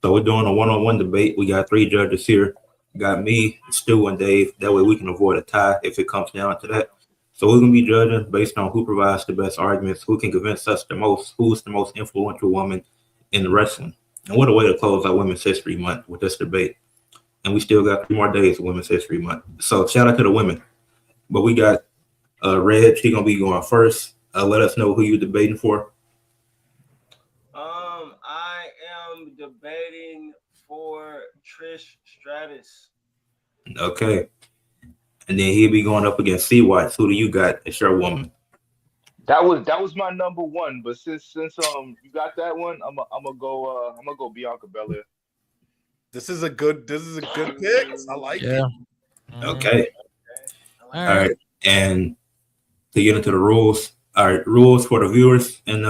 So we're doing a one-on-one debate. We got three judges here. Got me, Stu, and Dave. That way we can avoid a tie if it comes down to that. So we're gonna be judging based on who provides the best arguments, who can convince us the most, who's the most influential woman in the wrestling. And what a way to close out Women's History Month with this debate. And we still got 3 more days of Women's History Month. So shout out to the women. But we got Red. She gonna be going first. Let us know who you debating for. I am debating for Trish Stratus. Okay. And then he'll be going up against C Watts. Who do you got? It's your woman. That was my number one, but since you got that one, I'm gonna go Bianca Belair. This is a good pick. I like Yeah. it. Mhm. Okay. I All like All right. right. And to get into the rules, all right, rules for the viewers. And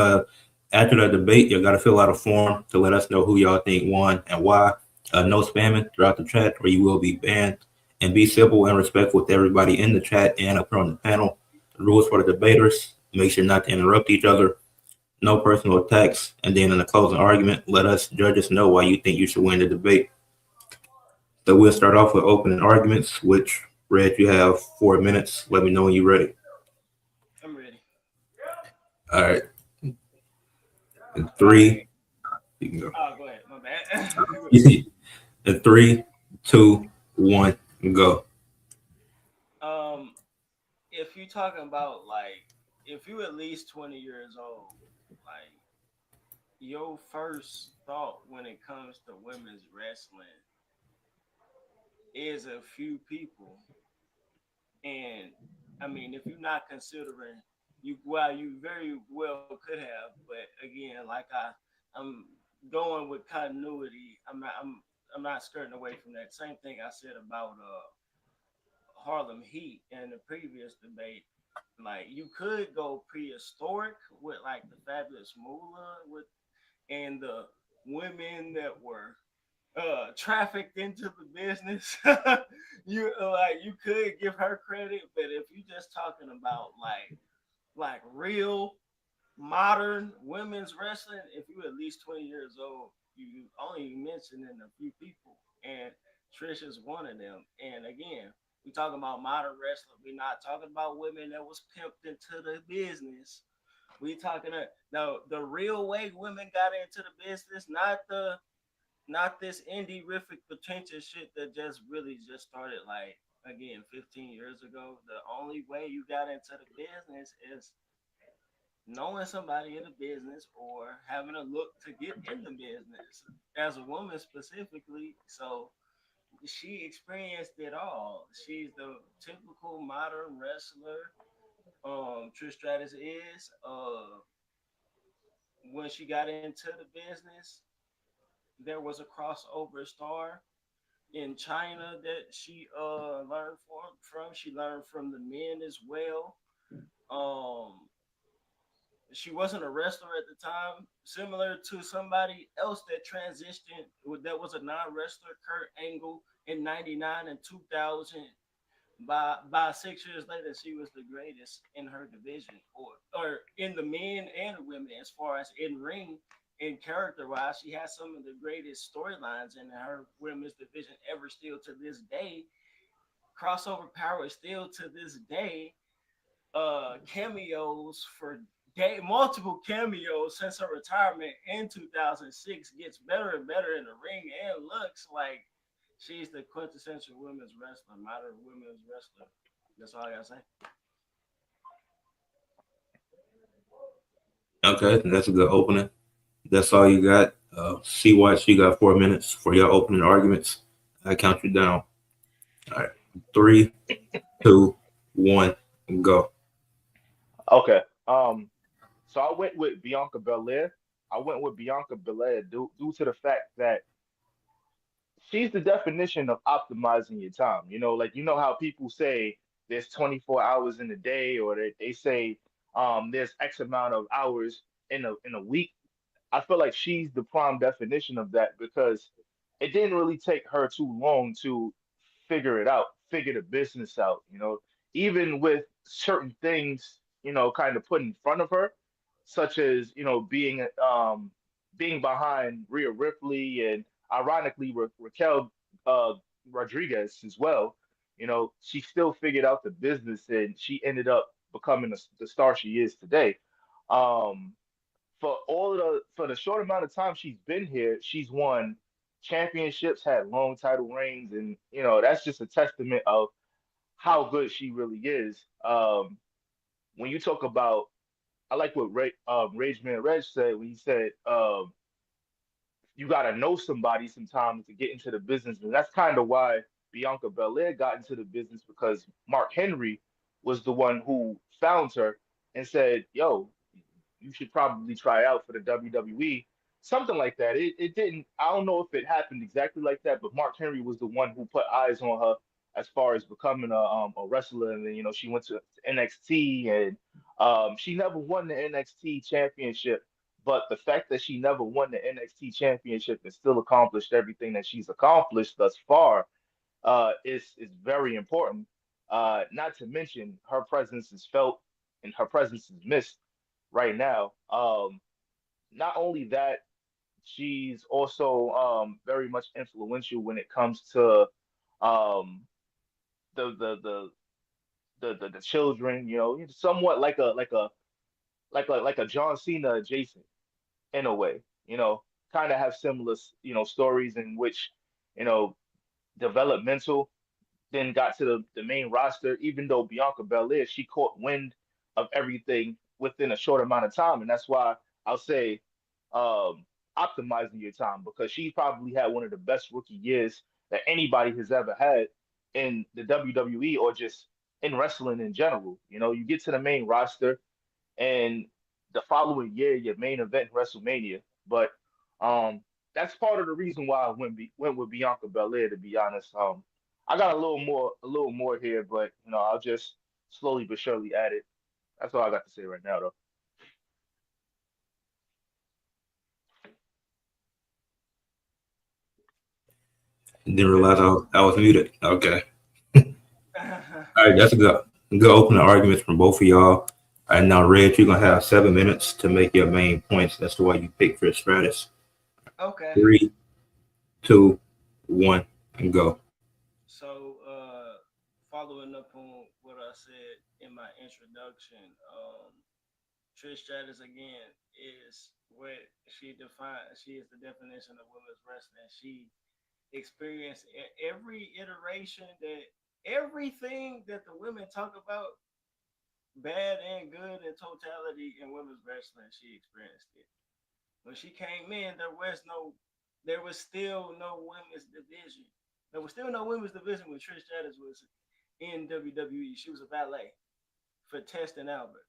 after the debate, you got to fill out a form to let us know who y'all think won and why. No spamming throughout the chat, or you will be banned. And be civil and respectful with everybody in the chat and up here on the panel. The rules for the debaters: make sure not to interrupt each other. No personal attacks. And then in the closing argument, let us judges know why you think you should win the debate. So we'll start off with opening arguments, which Red, you have 4 minutes. Let me know when you're ready. I'm ready. All right. In three, you can go. Oh, go ahead. My bad. In three, two, one, go. um, if you talking about like, if you at least 20 years old, like your first thought when it comes to women's wrestling is a few people, and I mean, if you're not considering you, well, you very well could have, but again, I'm going with continuity. I'm not skirting away from that. Same thing I said about Harlem Heat in the previous debate. Like you could go prehistoric with like the fabulous Moolah with and the women that were trafficked into the business. You could give her credit, but if you just talking about like real modern women's wrestling, if you at least 20 years old, you only mentioning a few people, and Trish is one of them. And again, we talking about modern wrestling. We're not talking about women that was pimped into the business. We talking no the real way women got into the business, not this indie rific pretentious shit that just really just started like again 15 years ago. The only way you got into the business is knowing somebody in the business or having a look to get in the business as a woman specifically. So she experienced it all. She's the typical modern wrestler. Trish Stratus is. When she got into the business, there was a crossover star in China that she learned from. She learned from the men as well. Um, she wasn't a wrestler at the time, similar to somebody else that transitioned that was a non-wrestler, Kurt Angle in '99 and 2000. By 6 years later, she was the greatest in her division, or in the men and the women as far as in ring and character wise. She has some of the greatest storylines in her women's division ever. Still to this day, crossover power is still to this day cameos for multiple cameos since her retirement in 2006 gets better and better in the ring and looks like she's the quintessential women's wrestler, modern women's wrestler. That's all I gotta say. Okay, that's a good opening. That's all you got. C Watts, you got 4 minutes for your opening arguments. I count you down. All right. Three, two, one, go. Okay. So I went with Bianca Belair. I went with Bianca Belair due to the fact that she's the definition of optimizing your time. Like how people say there's 24 hours in a day, or they say there's X amount of hours in a week. I feel like she's the prime definition of that because it didn't really take her too long to figure it out, figure the business out. Even with certain things, kind of put in front of her, such as being behind Rhea Ripley and ironically, Raquel uh, Rodriguez as well. She still figured out the business and she ended up becoming the star she is today. Um, for the short amount of time she's been here, she's won championships, had long title reigns, and that's just a testament of how good she really is. When you talk about, I like what Rage Man Reg said when he said, you got to know somebody sometimes to get into the business. And that's kind of why Bianca Belair got into the business, because Mark Henry was the one who found her and said, yo, you should probably try out for the WWE. Something like that. It didn't, I don't know if it happened exactly like that, but Mark Henry was the one who put eyes on her as far as becoming a wrestler. And then, she went to NXT, and she never won the NXT championship. But the fact that she never won the NXT championship and still accomplished everything that she's accomplished thus far is very important. Not to mention her presence is felt and her presence is missed right now. Not only that, she's also very much influential when it comes to um, the, the the the children. Somewhat like a John Cena adjacent in a way. Kind of have similar stories in which you know developmental, then got to the main roster. Even though Bianca Belair, she caught wind of everything within a short amount of time, and that's why I'll say um, optimizing your time, because she probably had one of the best rookie years that anybody has ever had in the WWE or just in wrestling in general. You get to the main roster, and the following year, your main event WrestleMania. But um, that's part of the reason why I went with Bianca Belair. To be honest, I got a little more here, but I'll just slowly but surely add it. That's all I got to say right now, though. Didn't realize I was muted. Okay. All right, that's a good opening arguments from both of y'all. All right, now, Reg, you're gonna have 7 minutes to make your main points. That's why you picked Trish Stratus. Okay. 3, 2, 1, and go. So, following up on what I said in my introduction, Trish Stratus again is what she defines. She is the definition of women's wrestling. She experienced every iteration that everything that the women talk about, bad and good in totality in women's wrestling, she experienced it. When she came in, there was still no women's division. There was still no women's division when Trish Stratus was in WWE. She was a valet for Test and Albert.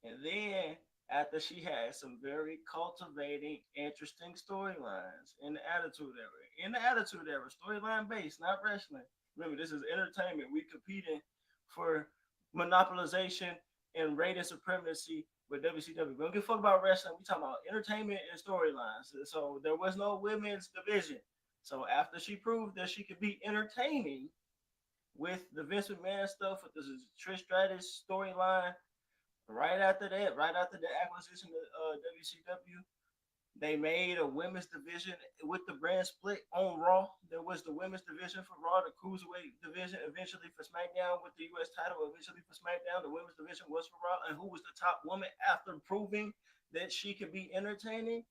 And then after she had some very cultivating, interesting storylines in the Attitude Era, storyline based, not wrestling. Remember, this is entertainment. We competing for monopolization and rating supremacy with WCW. We don't give a fuck about wrestling. We talking about entertainment and storylines. So there was no women's division. So after she proved that she could be entertaining with the Vince McMahon stuff, with the Trish Stratus storyline, right after the acquisition of WCW, they made a women's division with the brand split on Raw. There was the women's division for Raw, the cruiserweight division eventually for SmackDown with the U.S. title eventually for SmackDown. The women's division was for Raw, and who was the top woman after proving that she could be entertaining?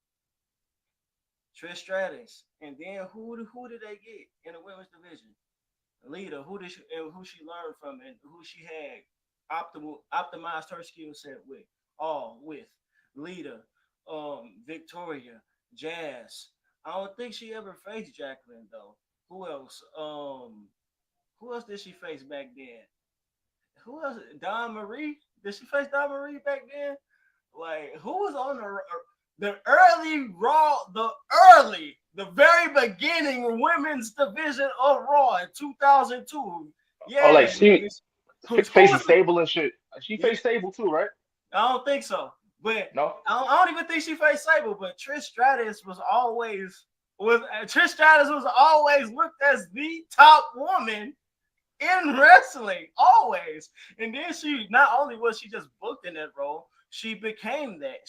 Trish Stratus. And then who did they get in the women's division? Lita. Who she learned from and who she had optimized her skill set with, all with Lita, Victoria, Jazz. I don't think she ever faced Jacqueline though. Who else? Who else did she face back then? Who else? Don Marie. Did she face Don Marie back then? Like who was on the early Raw, the very beginning women's division of Raw in 2002? Oh, Yeah, like she who facing was the? Sable and shit. She Yeah, faced Sable too, right? I don't think so. But No. I don't even think she faced Sable. But Trish Stratus was always looked as the top woman in wrestling, always. And then she not only was she just booked in that role, she became that.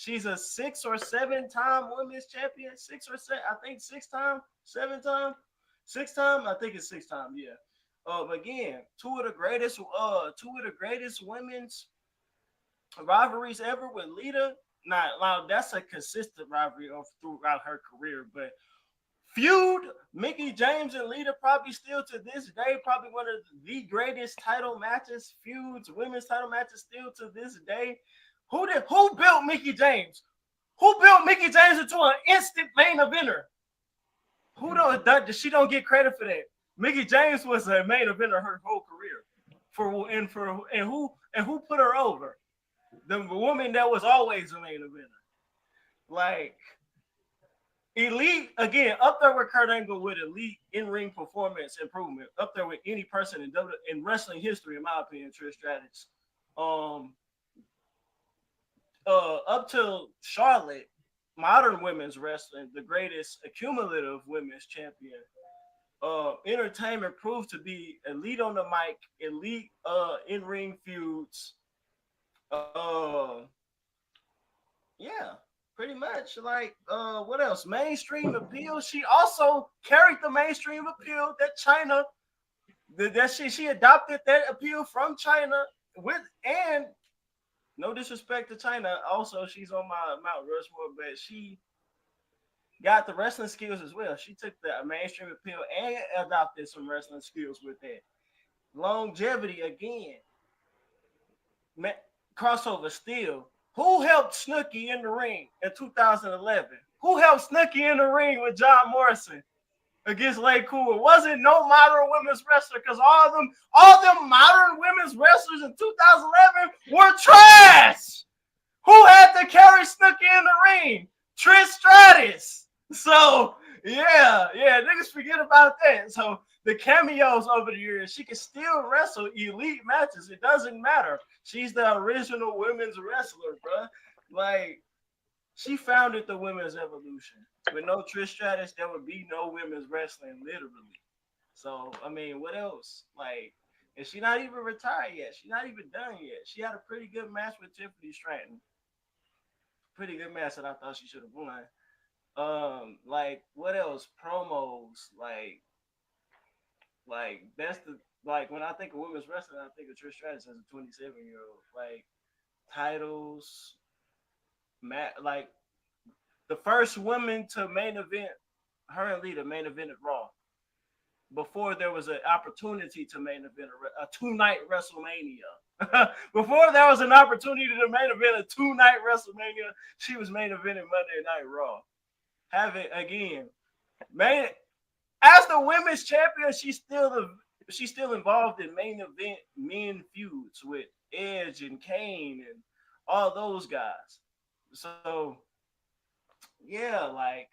She's a 6 or 7 time women's champion. 6 or 7, I think 6 time, 7 time, 6 time. I think it's 6 time. Yeah. Again, two of the greatest women's rivalries ever with Lita. Now that's a consistent rivalry of throughout her career, but feud Mickey James and Lita probably still to this day probably one of the greatest title matches, feuds, women's title matches still to this day. Who built Mickey James? Who built Mickey James into an instant main eventer? Who don't she don't get credit for that? Mickey James was a main eventer her whole career. Who put her over? The woman that was always a main eventer. Like elite again, up there with Kurt Angle with elite in-ring performance improvement, up there with any person in wrestling history, in my opinion, Trish Stratus. Um, Up till Charlotte, modern women's wrestling, the greatest accumulative women's champion. Entertainment proved to be elite on the mic, elite in-ring feuds. Uh, yeah, pretty much. Like, what else? Mainstream appeal. She also carried the mainstream appeal that China, that she adopted that appeal from China with, and no disrespect to China. Also, she's on my Mount Rushmore, but she got the wrestling skills as well. She took the mainstream appeal and adopted some wrestling skills with that. Longevity again. Crossover still. Who helped Snooki in the ring in 2011? Who helped Snooki in the ring with John Morrison against Lay Cool? It wasn't no modern women's wrestler because all them modern women's wrestlers in 2011 were trash. Who had to carry Snooki in the ring? Trish Stratus. So niggas forget about that. So the cameos over the years, she can still wrestle elite matches. It doesn't matter. She's the original women's wrestler, bro. Like, she founded the women's evolution. With no Trish Stratus, there would be no women's wrestling, literally. So, I mean, what else? Like, and she not even retired yet. She's not even done yet. She had a pretty good match with Tiffany Stratton. Pretty good match that I thought she should have won. Like what else? Promos, like that's the like when I think of women's wrestling, I think of Trish Stratus as a 27-year-old. Like titles, like the first woman to main event, her and Lita main evented Raw before there was an opportunity to main event a 2-night WrestleMania. Before there was an opportunity to main event a 2-night WrestleMania, she was main eventing Monday Night Raw. Have it again, man. As the women's champion, she's still involved in main event men feuds with Edge and Kane and all those guys. So yeah, like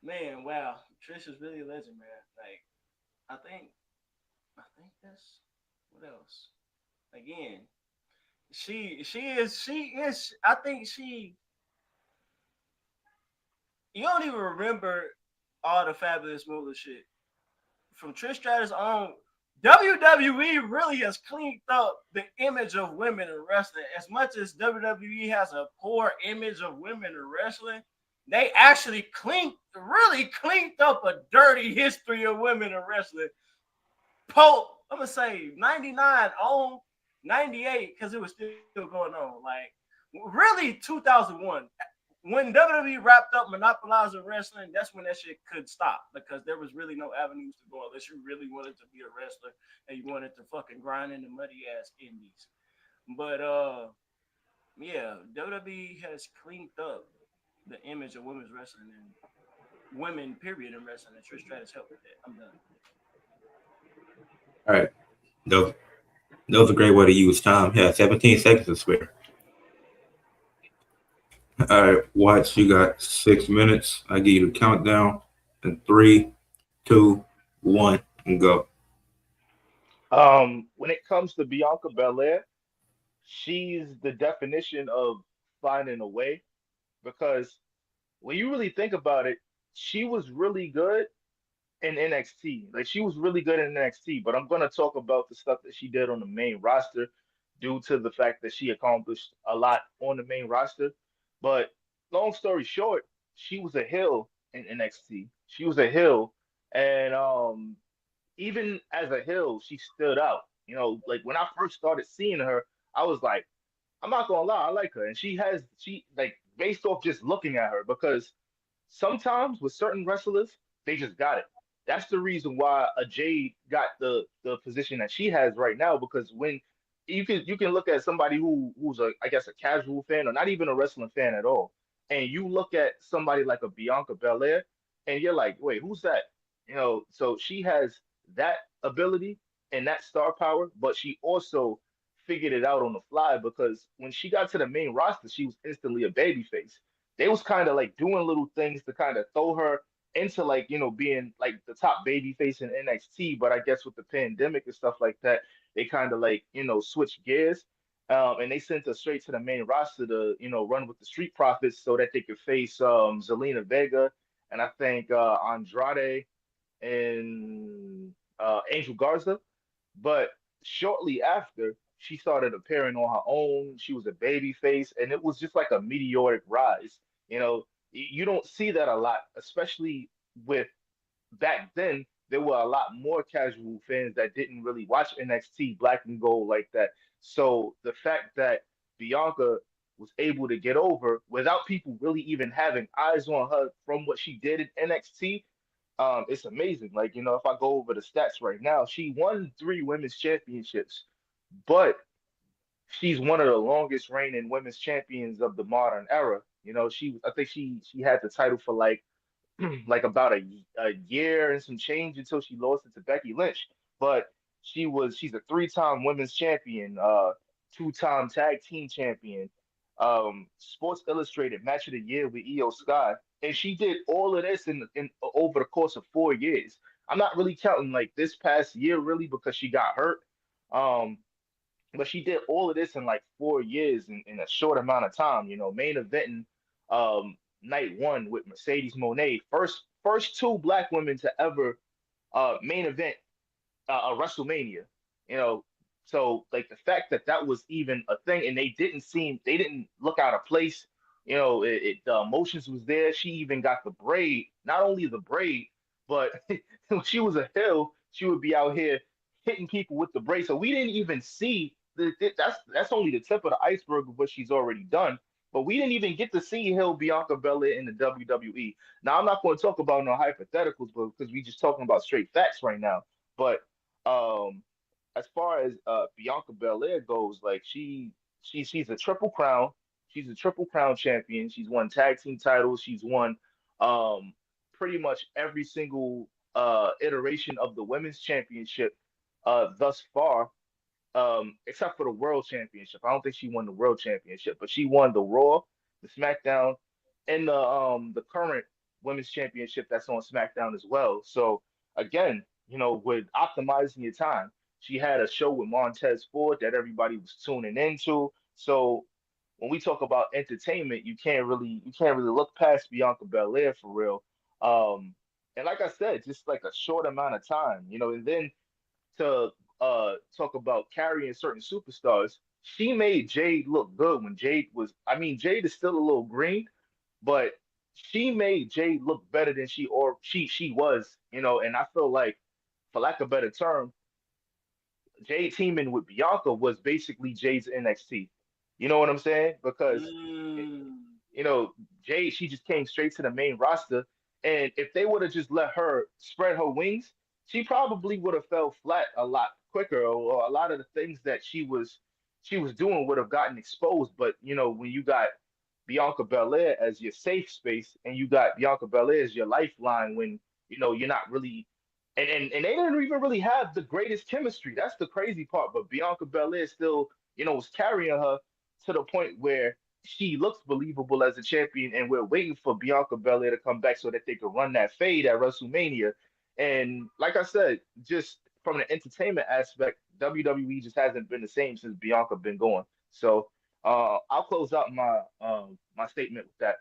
man, wow, Trish is really a legend, man. Like I think that's what else. Again, she is. I think she. You don't even remember all the fabulous Moolah shit from Trish Stratus on. WWE really has cleaned up the image of women in wrestling. As much as WWE has a poor image of women in wrestling, they actually really cleaned up a dirty history of women in wrestling. I'm gonna say 99 on 98 because it was still going on. Like really 2001. When WWE wrapped up monopolizing wrestling, that's when that shit could stop because there was really no avenues to go unless you really wanted to be a wrestler and you wanted to fucking grind in the muddy ass indies. But yeah, WWE has cleaned up the image of women's wrestling and women period in wrestling, and Trish Stratus helped with that. I'm done. All right. That was a great way to use time. Yeah, 17 seconds to spare. All right, Watts, you got 6 minutes. I give you the countdown. And 3, 2, 1, and go. When it comes to Bianca Belair, she's the definition of finding a way because when you really think about it, she was really good in NXT. Like she was really good in NXT, but I'm gonna talk about the stuff that she did on the main roster due to the fact that she accomplished a lot on the main roster. But long story short, she was a heel in NXT. She was a heel, and even as a heel, she stood out. Like when I first started seeing her, I was like, I'm not gonna lie, I like her, and she like based off just looking at her because sometimes with certain wrestlers, they just got it. That's the reason why a Jade got the position that she has right now because when you can look at somebody who's a I guess a casual fan or not even a wrestling fan at all, and you look at somebody like a Bianca Belair, and you're like, wait, who's that? So she has that ability and that star power, but she also figured it out on the fly because when she got to the main roster, she was instantly a babyface. They was kind of like doing little things to kind of throw her into like being like the top baby face in NXT, but I guess with the pandemic and stuff like that, they kind of like switched gears, and they sent her straight to the main roster to run with the Street Profits so that they could face Zelina Vega and I think Andrade and Angel Garza. But shortly after, she started appearing on her own. She was a baby face, and it was just like a meteoric rise. You don't see that a lot, especially with back then. There were a lot more casual fans that didn't really watch NXT Black and Gold like that. So the fact that Bianca was able to get over without people really even having eyes on her from what she did in NXT, it's amazing. Like, if I go over the stats right now, she won 3 women's championships, but she's one of the longest reigning women's champions of the modern era. I think she had the title for like about a year and some change until she lost it to Becky Lynch. But she's a 3-time women's champion, 2-time tag team champion, Sports Illustrated Match of the Year with Io Sky, and she did all of this in over the course of 4 years. I'm not really counting like this past year really because she got hurt. Um, but she did all of this in like 4 years in a short amount of time. Main eventing night one with Mercedes Moné, first two black women to ever main event a WrestleMania. You know, so like the fact that that was even a thing, and they didn't look out of place. The emotions was there. She even got the braid, not only the braid, but when she was a heel, she would be out here hitting people with the braid. So we didn't even see that's only the tip of the iceberg of what she's already done. But we didn't even get to see Hill Bianca Belair in the WWE. Now I'm not going to talk about no hypotheticals, but because we just talking about straight facts right now. But um, as far as Bianca Belair goes, like she's a triple crown. She's a triple crown champion. She's won tag team titles. She's won um, pretty much every single iteration of the women's championship thus far, except for the world championship. I don't think she won the world championship, but she won the Raw, the SmackDown, and the current women's championship that's on SmackDown as well. So again, with optimizing your time, she had a show with Montez Ford that everybody was tuning into. So when we talk about entertainment, you can't really look past Bianca Belair for real. And like I said, just like a short amount of time, and then to talk about carrying certain superstars, she made Jade look good when Jade was. I mean, Jade is still a little green, but she made Jade look better than she was. And I feel like, for lack of a better term, Jade teaming with Bianca was basically Jade's NXT. You know what I'm saying? Because Mm. you know, Jade, she just came straight to the main roster. And if they would have just let her spread her wings, she probably would have fell flat a lot quicker, or a lot of the things that she was doing would have gotten exposed. But when you got Bianca Belair as your safe space, and you got Bianca Belair as your lifeline when you're not really, and they didn't even really have the greatest chemistry. That's the crazy part. But Bianca Belair still was carrying her to the point where she looks believable as a champion, and we're waiting for Bianca Belair to come back so that they could run that fade at WrestleMania. And like I said, just from an entertainment aspect, WWE just hasn't been the same since Bianca been going. So I'll close out my statement with that.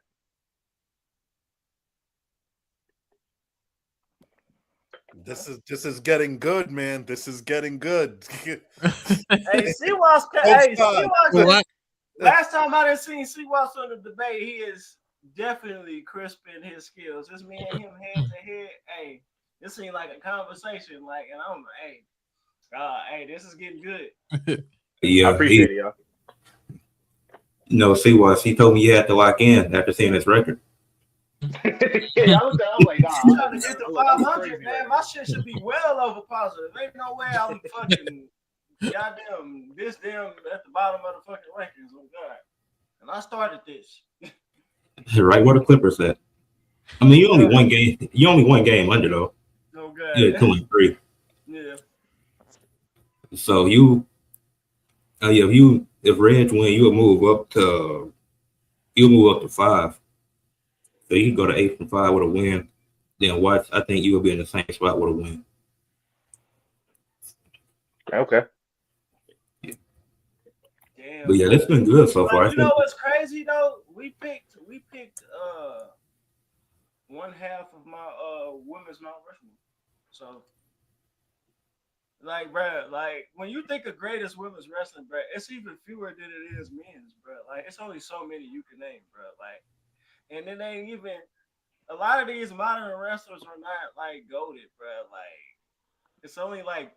This is getting good, man. This is getting good. Hey, see what's Both hey, see sides. what's Well, Last time I done seen C. Watts on the debate, he is definitely crisping his skills. It's me and him head to head. Hey, this seemed like a conversation. Like, and I'm like, hey, this is getting good. I Yeah, appreciate it, y'all. see what he told me you had to lock in after seeing his record. Yeah, I looked at it, I was like, nah, I'm trying to get to I look 500, crazy man. right My shit should be well over positive. Ain't no way I'm fucking goddamn this damn at the bottom of the fucking rankings. Oh God. And I started this. Right where the Clippers at. I mean, you only one game. You only one game under though. Oh God. Yeah, 2-3. Yeah. So yeah, if Reds win, you'll move up to 5. So you can go to 8 from 5 with a win. Then Watts, I think you will be in the same spot with a win. Okay. Damn. But yeah, it's been good so far. But you know what's crazy though? We picked one half of my women's Mount Rushmore. So like, bro, like when you think of greatest women's wrestling, bro, it's even fewer than it is men's, bro. Like it's only so many you can name, bro. Like, and it ain't even a lot of these modern wrestlers are not like goated, bro. Like it's only like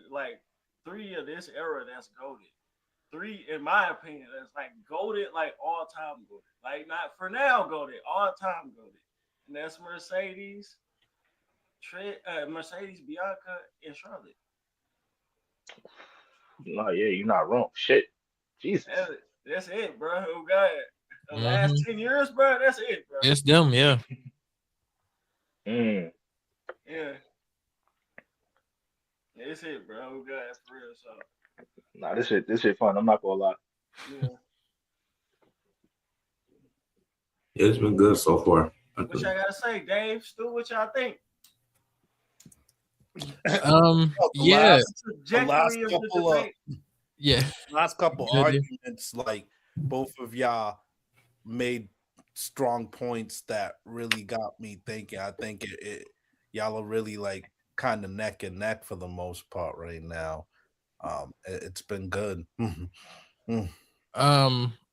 like 3 of this era that's goated. 3, in my opinion, that's like goated, like all time goated. Like not for now goated, all time goated. And that's Mercedes, Bianca, and Charlotte. No, yeah, you're not wrong. Shit. Jesus. That's it, bro. Oh God. The last 10 years, bro, that's it, bro. It's them, yeah. Mm. Yeah. That's it, bro. Oh God, that's for real. So Nah, this shit fun. I'm not gonna lie. yeah. It's been good so far. What y'all gotta say, Dave? Stu, what y'all think? Yeah, Trajectory of the debate. yeah. Last couple Good idea. arguments, like both of y'all made strong points that really got me thinking. I think y'all are really like kind of neck and neck for the most part right now. It's been good.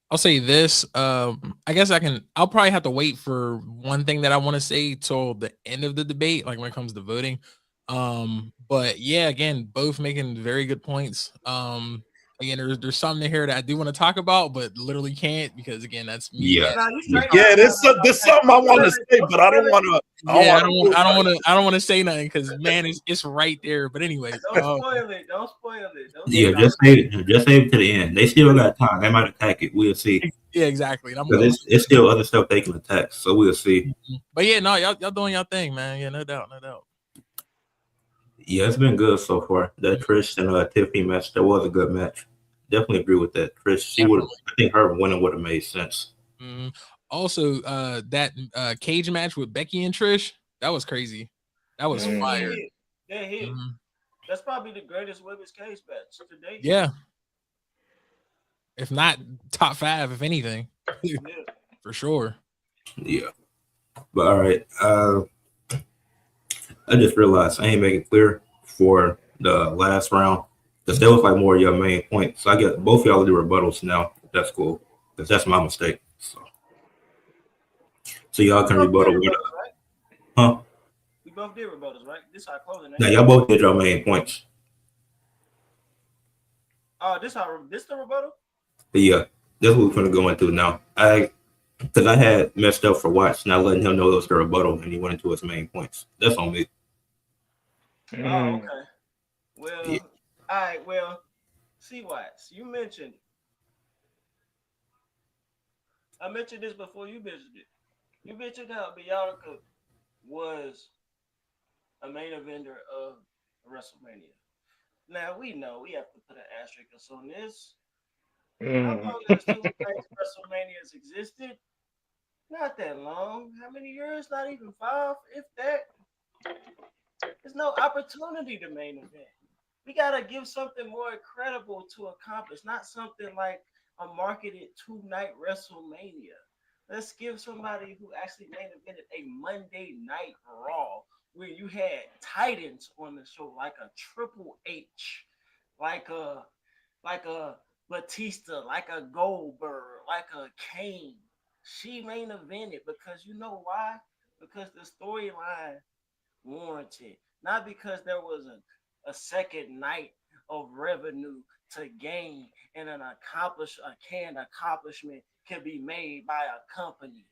I'll say this. I guess I'll probably have to wait for one thing that I want to say till the end of the debate, like when it comes to voting. But yeah, again, both making very good points. Again, there's something in here that I do want to talk about, but literally can't because again, that's me. Yeah. Nah, you straight. Yeah, there's something I want to say, but I don't want to. Yeah, I don't want to say nothing because man, it's right there. But anyway, Don't spoil it. Don't spoil it. Yeah, just save it to the end. They still got time. They might attack it. We'll see. yeah, exactly. And Because it's still other stuff they can attack. So we'll see. But yeah, no, y'all doing y'all thing, man. Yeah, no doubt. Yeah, it's been good so far. That Trish and Tiffany match, that was a good match. Definitely agree with that. Trish, I think her winning would have made sense. Mm-hmm. Also, that cage match with Becky and Trish, that was crazy. That was fire. That hit. Mm-hmm. That's probably the greatest women's cage match to date. Yeah. If not top 5, if anything. Yeah. For sure. Yeah. But all right. I just realized I ain't making it clear for the last round because that was like more of your main point. So I get both y'all do rebuttals now. That's cool because that's my mistake. So y'all can rebuttal. Right? Huh? We both did rebuttals, right? This our closing. Now y'all both did your main points. This the rebuttal? But yeah, that's what we're gonna go into now. Because I had messed up for Watts, not letting him know it was the rebuttal, and he went into his main points. That's on me. Oh, okay. Well, yeah. All right. Well, see, Watts, you mentioned it. I mentioned this before you mentioned it. You mentioned how Bianca was a main eventer of WrestleMania. Now we know we have to put an asterisk on this. How long has WrestleManias existed? Not that long. How many years? Not even 5, if that. There's no opportunity to main event. We gotta give something more credible to accomplish, not something like a marketed 2-night WrestleMania. Let's give somebody who actually main evented a Monday Night Raw where you had Titans on the show, like a Triple H, like a Batista, like a Goldberg, like a Kane. She main evented because you know why? Because the storyline warranted, not because there was a second night of revenue to gain and a canned accomplishment can be made by a company.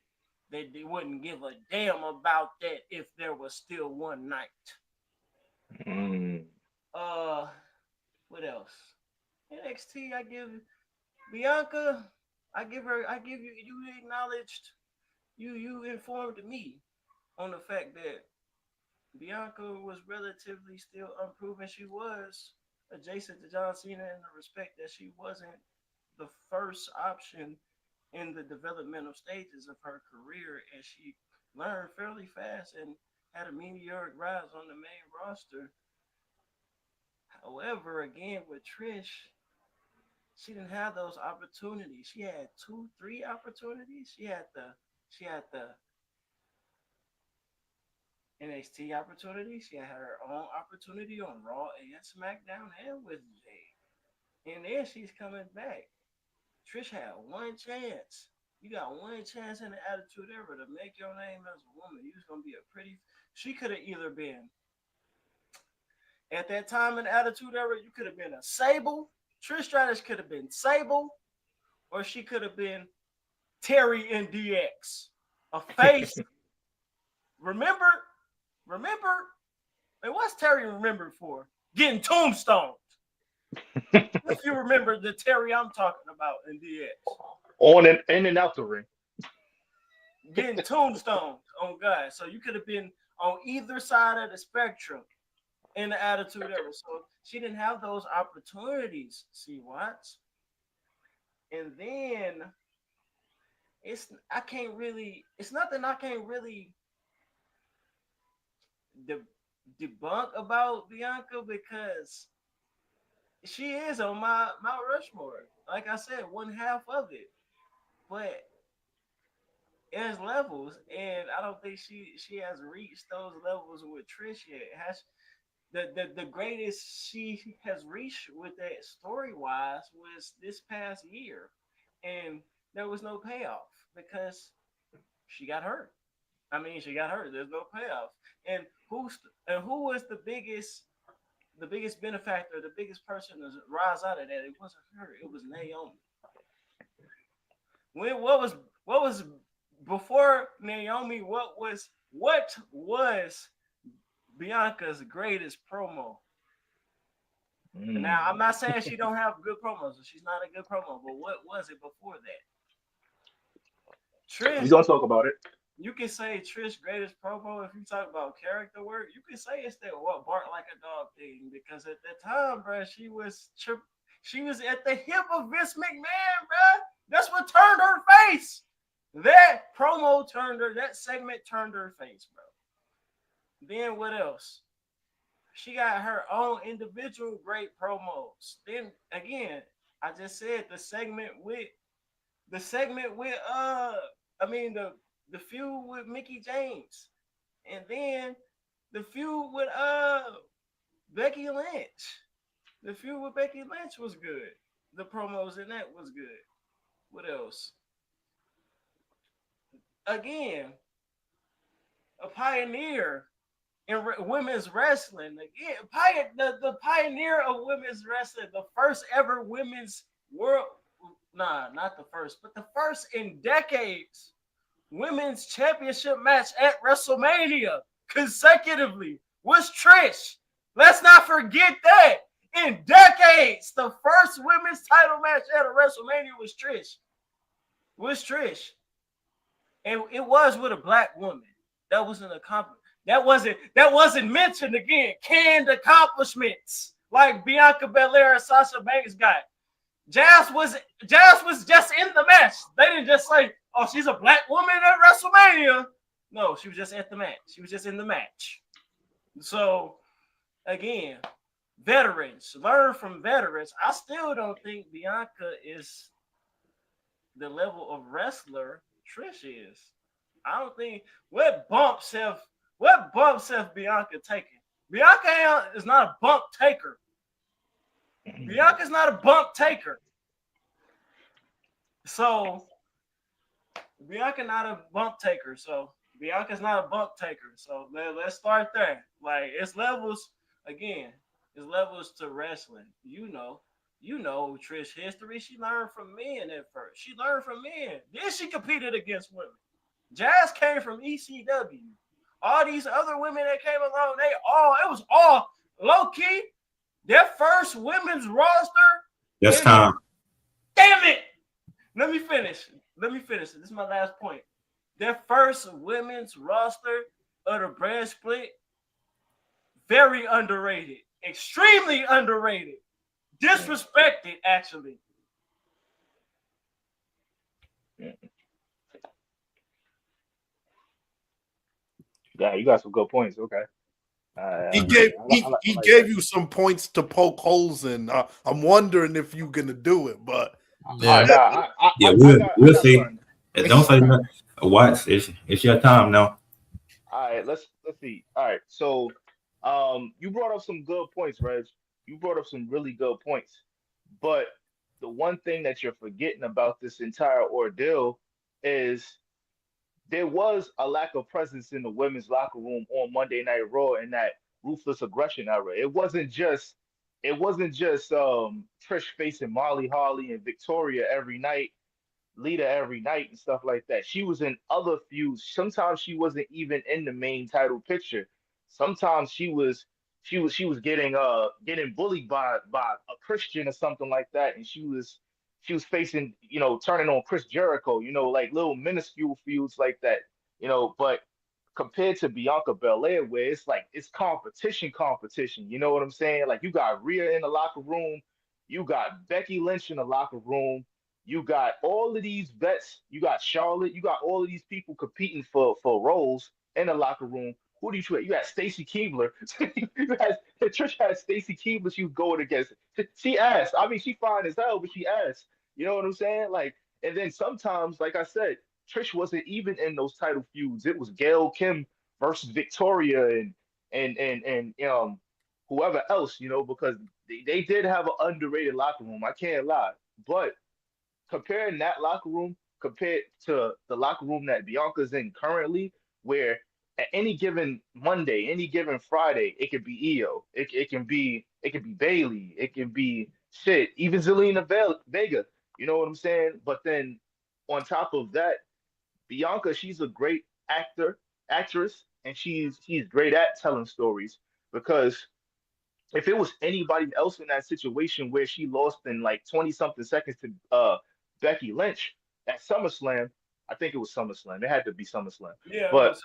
They wouldn't give a damn about that if there was still one night. Mm. Uh, what else? NXT, I give Bianca. I give you. You acknowledged. You informed me on the fact that Bianca was relatively still unproven. She was adjacent to John Cena in the respect that she wasn't the first option in the developmental stages of her career, and she learned fairly fast and had a meteoric rise on the main roster. However, again with Trish, she didn't have those opportunities. She had two, three opportunities. She had the NXT opportunity. She had her own opportunity on Raw and SmackDown and with Jade. And then she's coming back. Trish had one chance. You got one chance in the Attitude Era to make your name as a woman. You was gonna be a pretty. She could have either been at that time in the Attitude Era. You could have been a Sable. Trish Stratus could have been Sable, or she could have been Terry in DX, a face. remember, remember, and what's Terry remembered for? Getting tombstoned. If you remember the Terry I'm talking about in DX. On and in and out the ring. Getting tombstones on guys. So you could have been on either side of the spectrum in the Attitude Era. So she didn't have those opportunities. See what? And then it's nothing I can't really debunk about Bianca because she is on my Mount Rushmore. Like I said, one half of it. But there's levels, and I don't think she has reached those levels with Trish yet. The greatest she has reached with that story wise was this past year, and there was no payoff because she got hurt. I mean, she got hurt. There's no payoff. And who was the biggest benefactor, the biggest person to rise out of that? It wasn't her. It was Naomi. What was before Naomi? What was Bianca's greatest promo? Mm. Now I'm not saying she don't have good promos. She's not a good promo, but what was it before that? We're Trish, gonna talk about it. you can say Trish greatest promo if you talk about character work. You can say it's that what bark like a dog thing because at that time, bro, she was at the hip of Vince McMahon, bro. That's what turned her face. That promo turned her. That segment turned her face, bro. Then what else? She got her own individual great promos. Then again, I just said the segment with the feud with Mickey James, and then the feud with Becky Lynch. The feud with Becky Lynch was good. The promos in that was good. What else? Again, a pioneer in women's wrestling. Again, the pioneer of women's wrestling, the first ever women's world. Nah, not the first, but the first in decades women's championship match at WrestleMania consecutively was Trish. Let's not forget that. In decades, the first women's title match at a WrestleMania was Trish. And it was with a black woman. That wasn't a compliment. That wasn't mentioned again. Canned accomplishments like Bianca Belair and Sasha Banks got. Jazz was just in the match. They didn't just say, "Oh, she's a black woman at WrestleMania." No, she was just at the match. She was just in the match. So again, veterans learn from veterans. I still don't think Bianca is the level of wrestler Trish is. I don't think what bumps have Bianca taken. Bianca is not a bump taker. Bianca's not a bump taker. So Bianca not a bump taker. So Bianca's not a bump taker. So let's start there. Like it's levels again. It's levels to wrestling. Trish history. She learned from men at first. She learned from men. Then she competed against women. Jazz came from ECW. All these other women that came along, it was all low key. Their first women's roster That's in the time. damn it. Let me finish. This is my last point. Their first women's roster of the brand split, very underrated, extremely underrated, disrespected actually. Yeah, you got some good points. Okay. He I, gave I he like gave that. you some points to poke holes in. I'm wondering if you're gonna do it, but All right, Yeah. nah, Yeah, I we'll got see. something. Don't say nothing. Watch, it's your time now. All right, let's see. All right, so you brought up some good points, Reg. You brought up some really good points, but the one thing that you're forgetting about this entire ordeal is there was a lack of presence in the women's locker room on Monday Night Raw in that ruthless aggression era. It wasn't just Trish facing Molly Holly and Victoria every night, Lita every night and stuff like that. She was in other feuds. Sometimes she wasn't even in the main title picture. Sometimes she was getting bullied by a Christian or something like that, and she was facing, turning on Chris Jericho, like little minuscule feuds like that, but compared to Bianca Belair, where it's like it's competition. You know what I'm saying? Like you got Rhea in the locker room, you got Becky Lynch in the locker room, you got all of these vets. You got Charlotte. You got all of these people competing for roles in the locker room. Who do you choose? You got Stacy Keebler. Trish had Stacy Keebler. She was going against. She asked. I mean, she fine as hell, but she asked. You know what I'm saying? Like, and then sometimes, like I said, Trish wasn't even in those title feuds. It was Gail Kim versus Victoria and whoever else. Because they did have an underrated locker room. I can't lie, but comparing that locker room compared to the locker room that Bianca's in currently, where at any given Monday, any given Friday, it could be Io, it can be Bailey, it can be shit, even Vega. You know what I'm saying? But then on top of that, Bianca, she's a great actress, and she's great at telling stories because if it was anybody else in that situation where she lost in like 20 something seconds to Becky Lynch at SummerSlam, I think it was SummerSlam. It had to be SummerSlam. Yeah, it But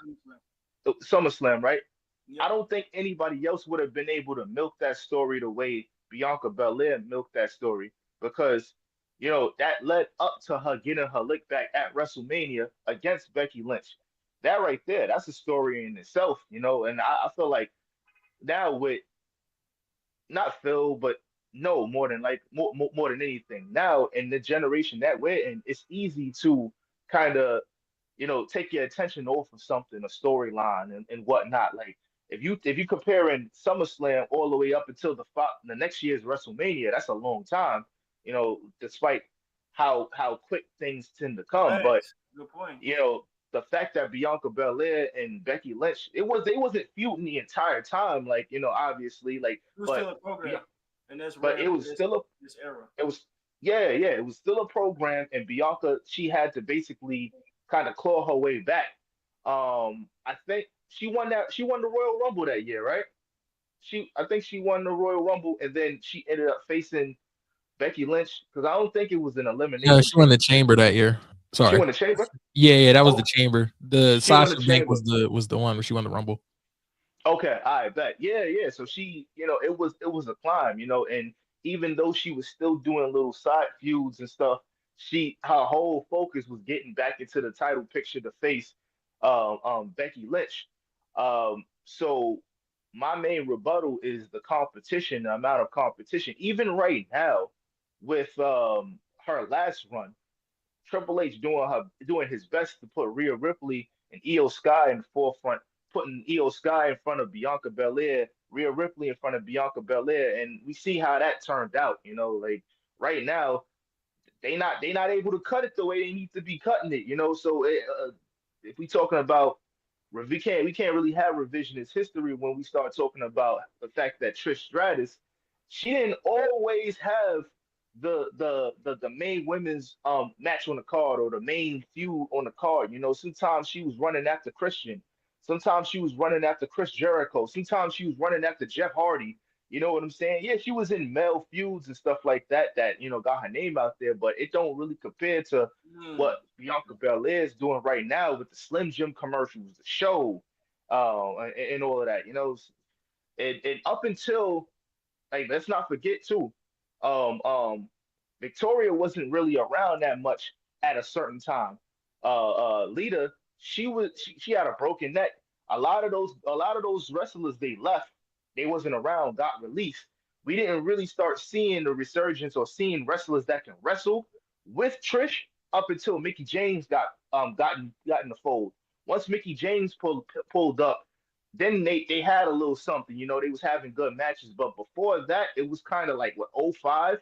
was. SummerSlam, right? Yep. I don't think anybody else would have been able to milk that story the way Bianca Belair milked that story because that led up to her getting her lick back at WrestleMania against Becky Lynch. That right there, that's a story in itself. And I feel like now with not Phil, but no, more than like more than anything. Now in the generation that we're in, it's easy to kind of take your attention off of something, a storyline and whatnot. Like if you comparing SummerSlam all the way up until the next year's WrestleMania, that's a long time. Despite how quick things tend to come, but Facts. Good point. you know, the fact that Bianca Belair and Becky Lynch, they wasn't feuding the entire time, like, obviously, like, It was but still a program, and that's but rare it for was still a this era. it was yeah, it was still a program, and Bianca, she had to basically kind of claw her way back. I think she won the Royal Rumble that year, right? I think she won the Royal Rumble, and then she ended up facing Becky Lynch because I don't think it was an No, elimination she won the chamber. chamber that year. She Sorry. won the chamber. Yeah, that was the Oh, chamber. The she won the Sasha Bank chamber. was the one where she won the Rumble. Okay, I bet. Yeah, yeah. So she, it was a climb, and even though she was still doing little side feuds and stuff, her whole focus was getting back into the title picture to face Becky Lynch. So my main rebuttal is the competition, the amount of competition. Even right now, with her last run, Triple H doing his best to put Rhea Ripley and Io Sky in the forefront, putting Io Sky in front of Bianca Belair, Rhea Ripley in front of Bianca Belair, and we see how that turned out. Like right now, they not able to cut it the way they need to be cutting it. So if we talking about we can't really have revisionist history when we start talking about the fact that Trish Stratus, she didn't always have the main women's match on the card or the main feud on the card. Sometimes she was running after Christian, sometimes she was running after Chris Jericho, sometimes she was running after Jeff Hardy. You know what I'm saying? Yeah, she was in male feuds and stuff like that got her name out there, but it don't really compare to what Bianca Belair is doing right now with the Slim Jim commercials, the show, and all of that. And up until, like, let's not forget too, um, um, Victoria wasn't really around that much at a certain time. Lita, she had a broken neck. A lot of those wrestlers they left, they wasn't around, got released. We didn't really start seeing the resurgence or seeing wrestlers that can wrestle with Trish up until Mickey James got in the fold. Once Mickey James pulled up, then they had a little something. They was having good matches, but before that, it was kind of like what, oh 05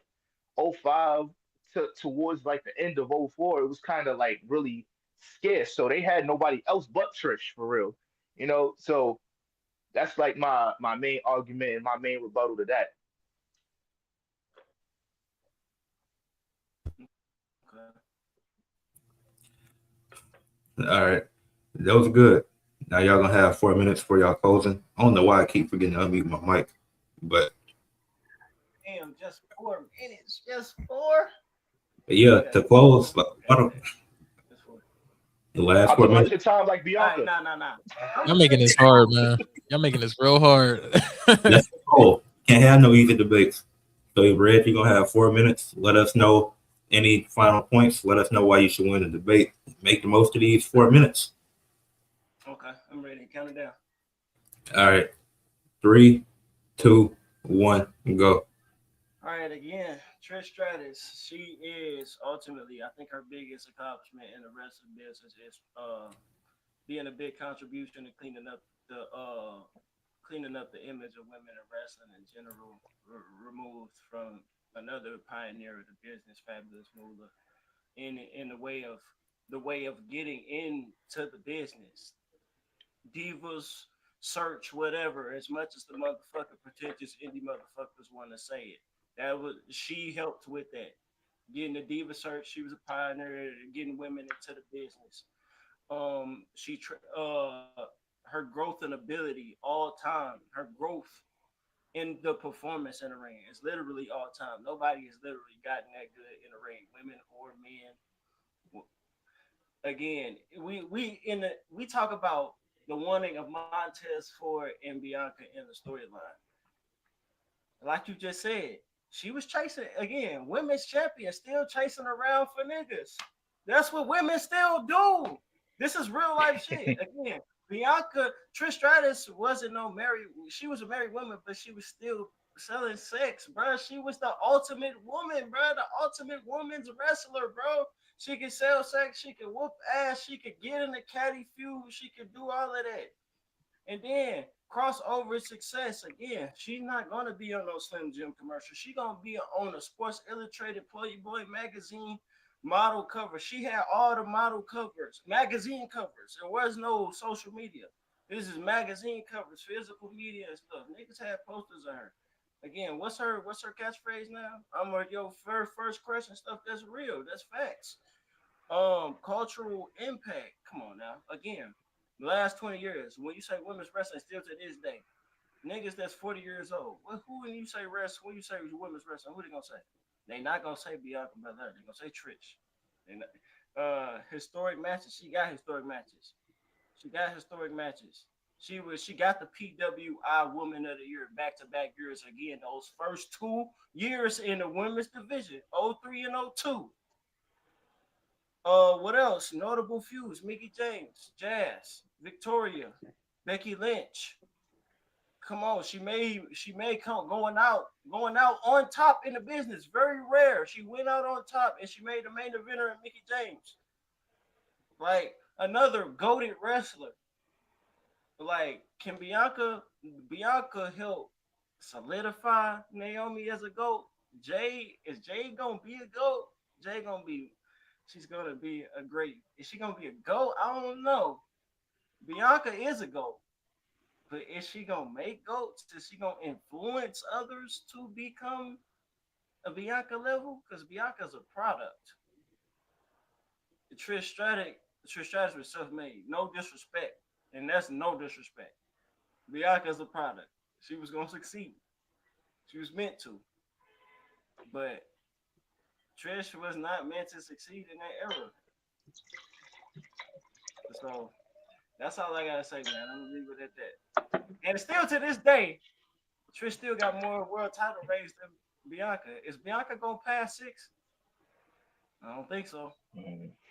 towards like the end of oh 04. It was kind of like really scarce, so they had nobody else but Trish for real. So that's like my main argument and my main rebuttal to that. Okay. All right, that was good. Now y'all gonna have 4 minutes for y'all closing. I don't know why I keep forgetting to unmute my mic, but Damn, just 4 minutes, just four. yeah, Okay. to close, Okay. Just four. the last four Optimize minutes. your time like All right, Bianca. nah. Y'all making this hard, man. Y'all making this real hard. Let's go. Can't have no easy debates. So if Red, you're gonna have 4 minutes. Let us know any final points. Let us know why you should win the debate. Make the most of these 4 minutes. Okay, I'm ready. Count it down. All right, 3, 2, 1, go. All right, again, Trish Stratus. She is ultimately, I think, her biggest accomplishment in the wrestling business is being a big contribution to cleaning up the image of women in wrestling in general, removed from another pioneer of the business, Fabulous Moolah, in the way of getting into the business. Divas search whatever, as much as the motherfucking pretentious indie motherfuckers want to say it. That was she helped with that. Getting the diva search, she was a pioneer getting women into the business. Her growth and ability all time, her growth in the performance in the ring is literally all time. Nobody has literally gotten that good in the ring, women or men. Again, we talk about the wanting of Montez Ford and Bianca in the storyline. Like you just said, she was chasing again, women's champion, still chasing around for niggas. That's what women still do. This is real life shit. Again, Bianca Trish Stratus wasn't no married. She was a married woman, but she was still selling sex, bro. She was the ultimate woman, bro. The ultimate woman's wrestler, bro. She could sell sex. She could whoop ass. She could get in the caddy feud. She could do all of that. And then crossover success again. She's not gonna be on no Slim Jim commercial. She gonna be on a Sports Illustrated Playboy magazine model cover. She had all the model covers, magazine covers. There was no social media. This is magazine covers, physical media and stuff. Niggas had posters of her. Again, what's her catchphrase now? I'm like, yo, first crush and stuff. That's real. That's facts. Cultural impact. Come on now. Again, the last 20 years, when you say women's wrestling still to this day, niggas that's 40 years old, who when you say wrestling, when you say women's wrestling, who they gonna say? They not gonna say Bianca Belair. They gonna say Trish. They not, historic matches. She got historic matches. She got historic matches. She got the PWI Woman of the Year back to back years again. Those first 2 years in the women's division, '03 and '02. What else? Notable feuds: Mickey James, Jazz, Victoria, Becky Lynch. Come on, she made come going out on top in the business. Very rare. She went out on top and she made the main eventer in Mickey James. Like another goated wrestler. Like, can Bianca help solidify Naomi as a goat? Jay gonna be a goat? Jay gonna be, she's gonna be a great. Is she gonna be a goat? I don't know. Bianca is a goat, but is she gonna make goats? Is she gonna influence others to become a Bianca level? Because Bianca's a product. The Trish Stratus was self-made. No disrespect, and that's no disrespect. Bianca's a product. She was gonna succeed. She was meant to, but Trish was not meant to succeed in that era. So that's all I gotta say, man. I'm gonna leave it at that. And still to this day, Trish still got more world title reigns than Bianca. Is Bianca gonna pass 6? I don't think so.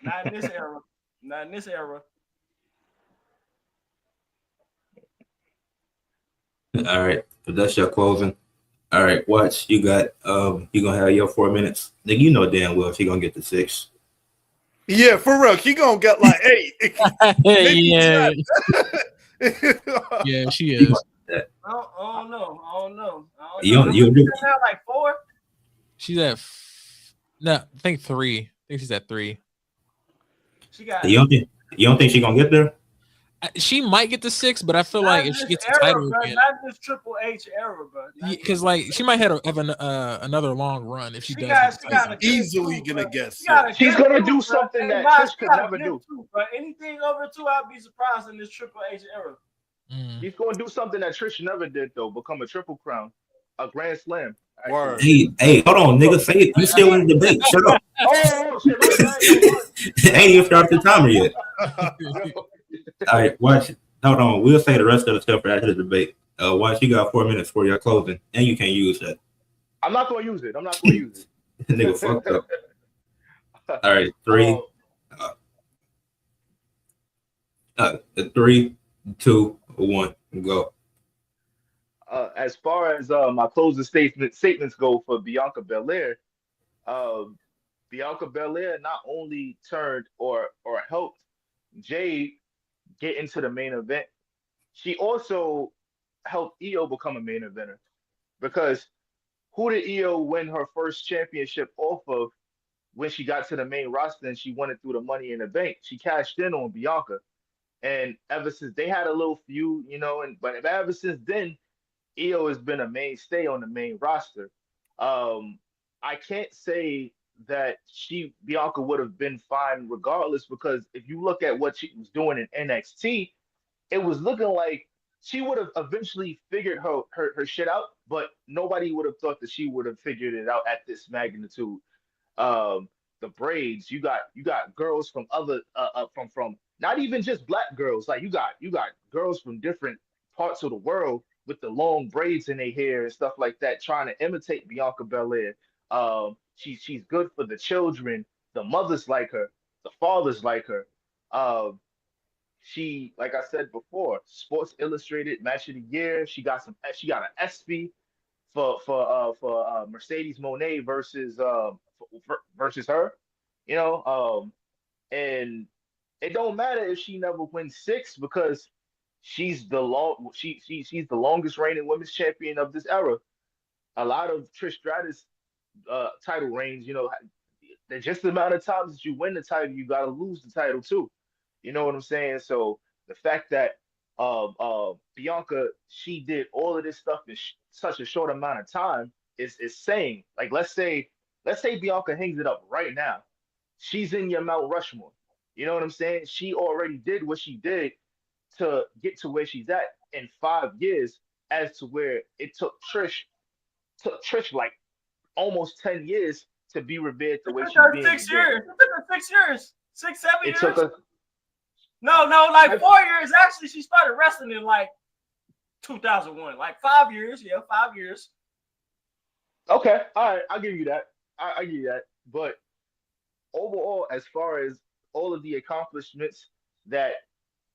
Not in this era. Not in this era. All right, so that's your closing. All right, watch. You gonna have your 4 minutes. Nigga, you know damn well she gonna get the 6. Yeah, for real. She gonna get like 8. Maybe yeah, 10. yeah, she You is. gonna get I don't know. I don't know. I don't that. know. How You much do. is that now? Like 4? She's at no, I think 3. I think she's at 3. She got You don't think she gonna get there? She might get the 6, but I feel not like in if she this gets the era, title bro. again, Not in this Triple H era, bro. because like she might have another long run if she She does got, get she the got a title. good Easily too, gonna bro. get She got a 6. She's good gonna too, do bro. something Hey, that Miles, Trish she could got a never good do. too, bro. Anything over 2, I'd be surprised in this Triple H era. Mm. She's gonna do something that Trish never did though. Become a triple crown, a grand slam. Actually. Word. Hey, hold on, nigga. So, Say it. You still in the debate? Shut up. oh shit, my bad. Yo, Ain't even started the timer yet. yo. All right, watch. Hold on. We'll say the rest of the stuff after the debate. Watch. You got 4 minutes for your closing, and you can't use that. I'm not gonna use it. I'm not gonna use Nigga fucked it. up. All right, three, uh, 3, 2, 1, go. As far as my closing statements go for Bianca Belair, uh, Bianca Belair not only turned or helped Jade get into the main event, she also helped Io become a main eventer because who did Io win her first championship off of when she got to the main roster and she won it through the Money in the Bank? She cashed in on Bianca, and ever since they had a little feud, but ever since then, Io has been a mainstay on the main roster. Um, I can't say that Bianca would have been fine regardless because if you look at what she was doing in NXT, it was looking like she would have eventually figured her shit out, but nobody would have thought that she would have figured it out at this magnitude. um the braids. You got girls from other from not even just black girls. Like you got girls from different parts of the world with the long braids in their hair and stuff like that, trying to imitate Bianca Belair. She's good for the children. The mothers like her. The fathers like her. Um, she, like I said before, Sports Illustrated Match of the Year. She got an ESPY for Mercedes Monet versus her, you know. And it don't matter if she never wins 6 because she's the longest reigning women's champion of this era. A lot of Trish Stratus title reigns, just the amount of times that you win the title, you got to lose the title too. You know what I'm saying? So the fact that Bianca, she did all of this stuff in such a short amount of time is saying, like, let's say Bianca hangs it up right now, she's in your Mount Rushmore. You know what I'm saying? She already did what she did to get to where she's at in 5 years, as to where it took Trish like almost 10 years to be revered the It way took she's her being 6 years. revered. It took her 6 years. 6, 7 It years. took us. No, like I, 4 years. Actually, she started wrestling in like 2001. Like 5 years. Yeah, 5 years. okay, all right, I'll give you that. I give you that. But overall, as far as all of the accomplishments that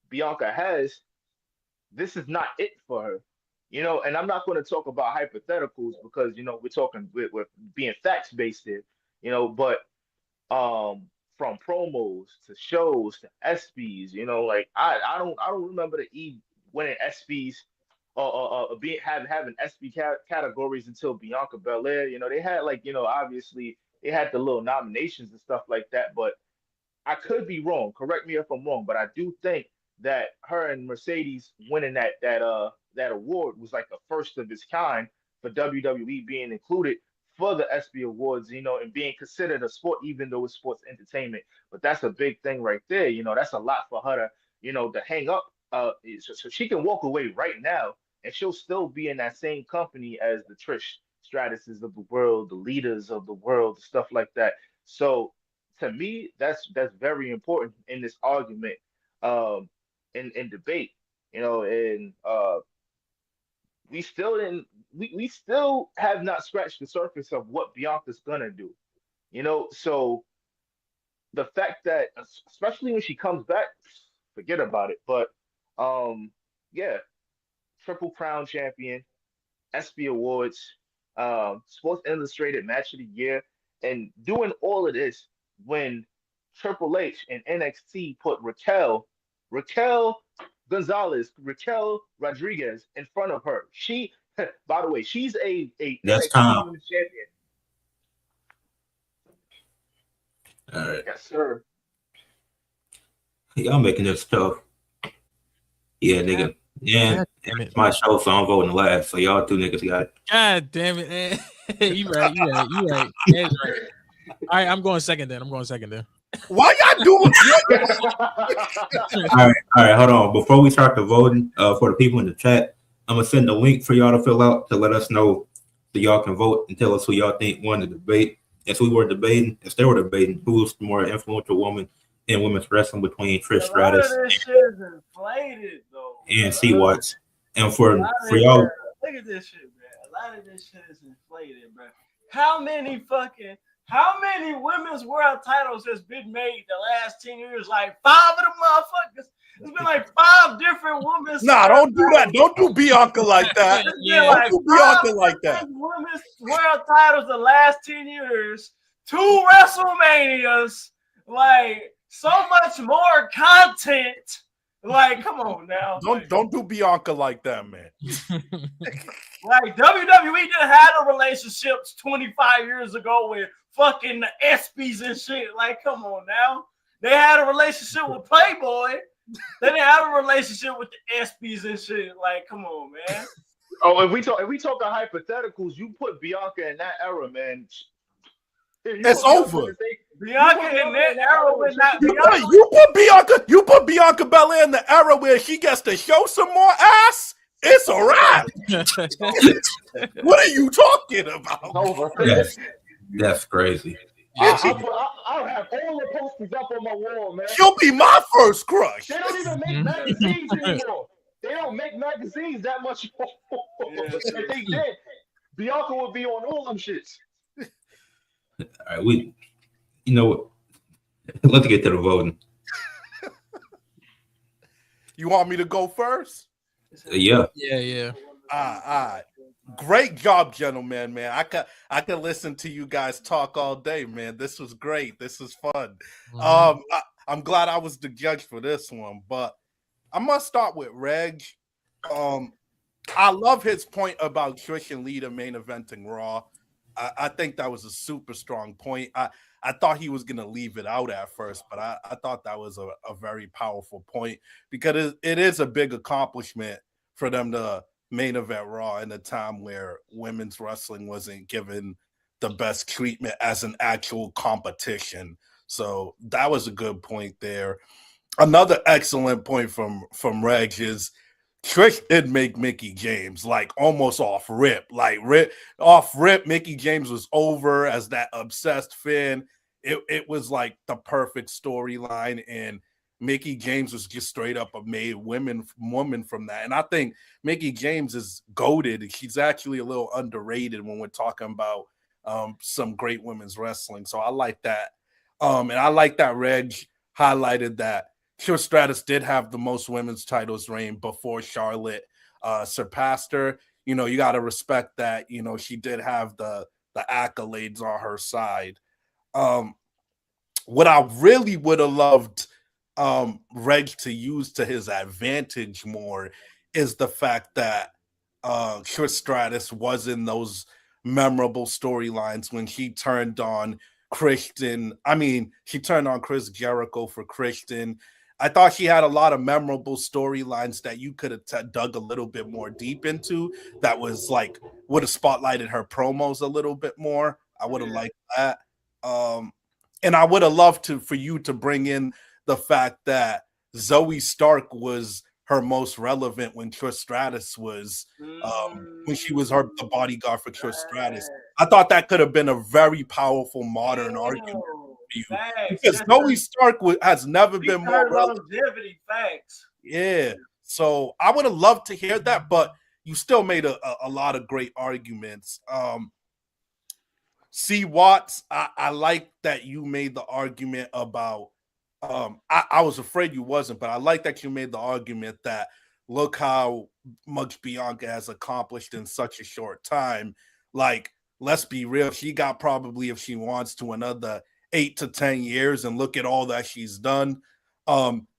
Bianca has, this is not it for her. And I'm not going to talk about hypotheticals because we're being facts based here. But um from promos to shows to ESPYs. Like I don't remember the winning ESPYs or being having ESPY categories until Bianca Belair. They had, like, obviously it had the little nominations and stuff like that. But I could be wrong. Correct me if I'm wrong, but I do think that her and Mercedes winning that award was like a first of its kind for WWE being included for the ESPY Awards, and being considered a sport, even though it's sports entertainment. But that's a big thing right there. That's a lot for her to hang up. So she can walk away right now, and she'll still be in that same company as the Trish Stratuses of the world, the leaders of the world, stuff like that. So to me, that's very important in this argument, um, in debate, and we still have not scratched the surface of what Bianca's gonna do, So the fact that, especially when she comes back, forget about it. But yeah, Triple Crown champion, ESPY Awards, Sports Illustrated Match of the Year, and doing all of this when Triple H and NXT put Raquel Gonzalez, Raquel Rodriguez in front of her. She, by the way, she's a That's NXT time. Women's Champion. All right. Yes, sir. Y'all making this tough. Yeah, nigga. Yeah, God damn it. it's my show, so I'm voting last. So y'all two niggas got it. God damn it, man. You right. That's right. All right, I'm going second then. Why y'all doing? All right, hold on. Before we start the voting, for the people in the chat, I'm gonna send a link for y'all to fill out to let us know so y'all can vote and tell us who y'all think won the debate. If they were debating who's the more influential woman in women's wrestling between Trish Stratus This shit is inflated though. and C. Watts. And for y'all, look at this shit, man. A lot of this shit is inflated, bro. How many women's world titles has been made the last 10 years? Like 5 of them motherfuckers. It's been like 5 different women's. Nah, don't do that. Don't do Bianca like that. Yeah. Don't do Bianca like that. Women's world titles the last 10 years. 2 WrestleManias. Like so much more content. Like, come on now. Don't do Bianca like that, man. Like WWE didn't have no relationships 25 years ago with fucking the ESPYs and shit. Like, come on now. They had a relationship with Playboy. They didn't have a relationship with the ESPYs and shit. Like, come on, man. Oh, if we talking hypotheticals, you put Bianca in that era, man. It's over. Bianca in that era was not. You put Bianca Belair in the era where she gets to show some more ass. It's a wrap. What are you talking about? Over. that's crazy. I'll have all the posters up on my wall, man. She'll be my first crush. They don't even make magazines anymore. They don't make magazines that much more. If they did, Bianca would be on all them shits. All right, let's get to the voting. You want me to go first? Yeah. All right. Great job, gentlemen, man. I could listen to you guys talk all day, man. This was great. This was fun. I'm glad I was the judge for this one, but I'm gonna start with Reg. I love his point about Trish and Lita main eventing Raw. I think that was a super strong point. I thought he was gonna leave it out at first, but I thought that was a very powerful point because it is a big accomplishment for them to main event Raw in a time where women's wrestling wasn't given the best treatment as an actual competition. So that was a good point there. Another excellent point from Reg is Trish did make Mickie James like almost off rip. Like off rip, Mickie James was over as that obsessed fan. It was like the perfect storyline, and Mickie James was just straight up a made woman from that. And I think Mickie James is goated. She's actually a little underrated when we're talking about some great women's wrestling. So I like that. And I like that Reg highlighted that Trish Stratus did have the most women's titles reign before Charlotte surpassed her. You got to respect that. She did have the accolades on her side. What I really would have loved Reg to use to his advantage more is the fact that Trish Stratus was in those memorable storylines when he turned on Christian. I mean, she turned on Chris Jericho for Christian. I thought she had a lot of memorable storylines that you could have dug a little bit more deep into. That was like would have spotlighted her promos a little bit more. I would have liked that. And I would have loved for you to bring in the fact that Zoe Stark was her most relevant when Trish Stratus was when she was the bodyguard for Trish Stratus. I thought that could have been a very powerful modern argument for you because Zoe Stark has never been more relevant. Longevity, facts. Yeah, so I would have loved to hear that, but you still made a lot of great arguments. C. Watts, I like that you made the argument about. I was afraid you wasn't, but I like that you made the argument that look how much Bianca has accomplished in such a short time. Like, let's be real, she got probably, if she wants to, another 8 to 10 years, and look at all that she's done.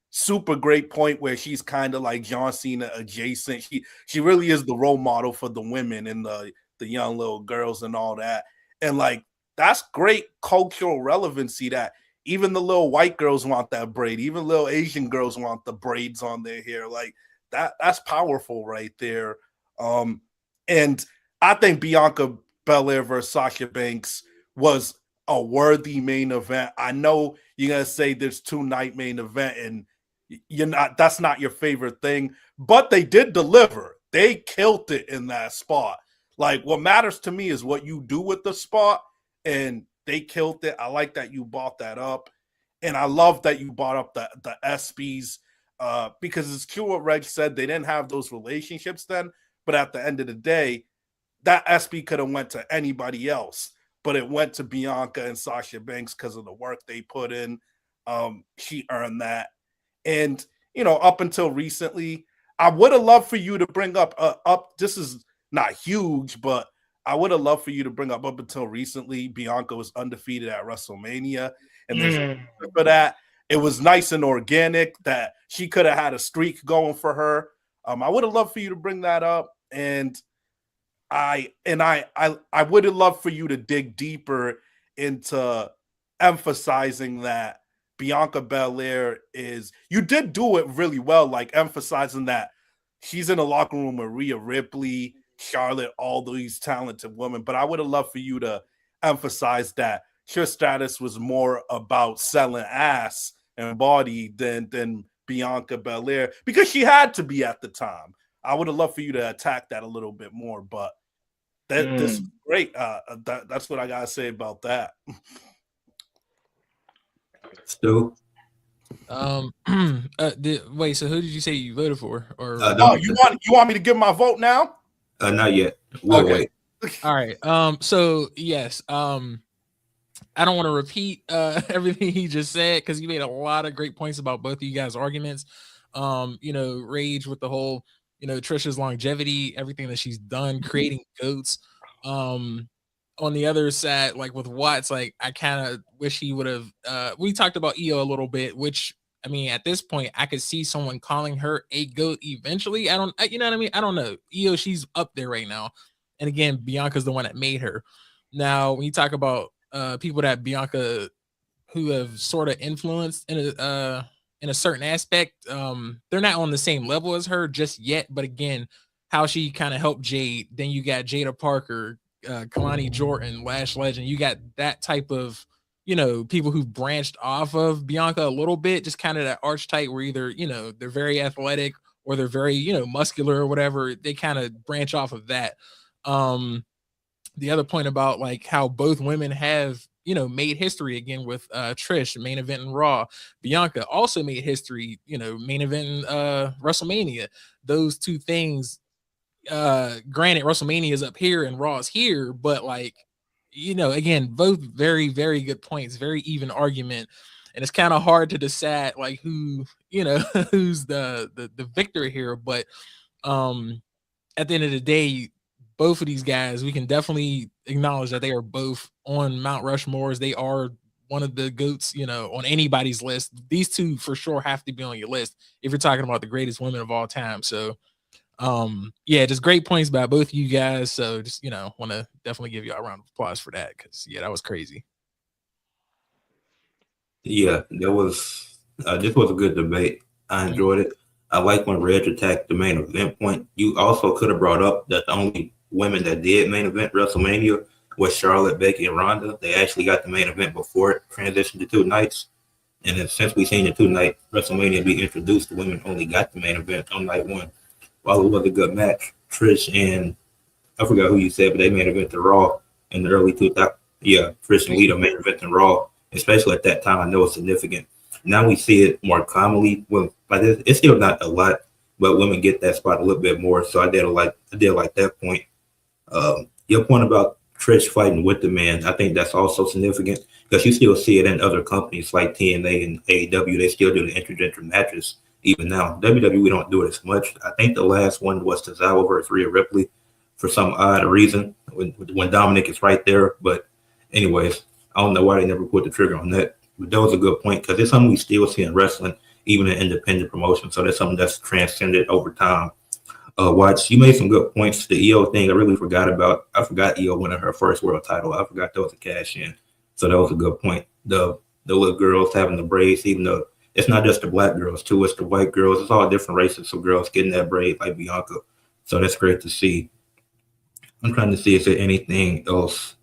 Super great point where she's kind of like John Cena adjacent. She really is the role model for the women and the young little girls and all that. And like that's great cultural relevancy that even the little white girls want that braid, even little Asian girls want the braids on their hair. Like that's powerful right there. And I think Bianca Belair versus Sasha Banks was a worthy main event. I know you're gonna say there's 2-night main event, and that's not your favorite thing, but they did deliver. They killed it in that spot. Like what matters to me is what you do with the spot, and they killed it. I like that you brought that up, and I love that you brought up the ESPYs because it's true what Reg said. They didn't have those relationships then, but at the end of the day, that ESPY could have went to anybody else, but it went to Bianca and Sasha Banks because of the work they put in. She earned that, and up until recently, I would have loved for you to bring up This is not huge, but I would have loved for you to bring up until recently, Bianca was undefeated at WrestleMania, and there's a reason for that. It was nice and organic that she could have had a streak going for her. I would have loved for you to bring that up, and I would have loved for you to dig deeper into emphasizing that Bianca Belair you did do it really well, like emphasizing that she's in the locker room with Rhea Ripley, Charlotte, all these talented women. But I would have loved for you to emphasize that Trish Stratus was more about selling ass and body than Bianca Belair, because she had to be at the time. I would have loved for you to attack that a little bit more, but this is great. That's what I gotta say about that. Stu? Wait, so who did you say you voted for? Or you want me to give my vote now? Not yet. We'll wait. All right. So yes. I don't want to repeat everything he just said because you made a lot of great points about both of you guys' arguments. Rage with the whole, Trisha's longevity, everything that she's done, creating goats. On the other side, like with Watts, like I kind of wish he would have. We talked about Io a little bit, which I mean, at this point, I could see someone calling her a goat eventually. You know what I mean? I don't know. Io, she's up there right now, and again, Bianca's the one that made her. Now, when you talk about people that Bianca who have sort of influenced in a certain aspect, they're not on the same level as her just yet. But again, how she kind of helped Jade. Then you got Jada Parker, Kalani Jordan, Lash Legend. You got that type of, people who branched off of Bianca a little bit, just kind of that archetype where either, they're very athletic or they're very, muscular or whatever. They kind of branch off of that. The other point about like how both women have, made history again with Trish, main event in Raw. Bianca also made history, main event in WrestleMania. Those two things, granted, WrestleMania is up here and Raw is here, but like, again, both very, very good points, very even argument. And it's kind of hard to decide like who, who's the victor here. But at the end of the day, both of these guys, we can definitely acknowledge that they are both on Mount Rushmore's. They are one of the GOATs, on anybody's list. These two for sure have to be on your list if you're talking about the greatest women of all time. So, just great points by both of you guys. So just, want to definitely give you a round of applause for that because, that was crazy. Yeah, that was this was a good debate. I enjoyed it. I like when Reg attacked the main event point. You also could have brought up that the only women that did main event WrestleMania was Charlotte, Becky, and Ronda. They actually got the main event before it transitioned to two nights. And then since we seen the two night WrestleMania be introduced, the women only got the main event on night one. While it was a good match, Trish and I forgot who you said, but they main event to Raw in the early 2000s. Yeah, Trish and Lita main event to Raw, especially at that time. I know it's significant. Now we see it more commonly. Well, like it's still not a lot, but women get that spot a little bit more. So I did like that point. Your point about Trish fighting with the man, I think that's also significant because you still see it in other companies like TNA and AEW. They still do the intergender matches even now. WWE don't do it as much. I think the last one was Tozawa versus Rhea Ripley for some odd reason when Dominic is right there. But anyways, I don't know why they never put the trigger on that. But that was a good point because it's something we still see in wrestling, even in independent promotion. So that's something that's transcended over time. Watch, you made some good points. The EO thing, I really forgot about. I forgot EO winning her first world title. I forgot that was a cash in. So that was a good point. The little girls having the braids, even though it's not just the black girls too, it's the white girls. It's all different races of girls getting that braid like Bianca. So that's great to see. I'm trying to see if there anything else.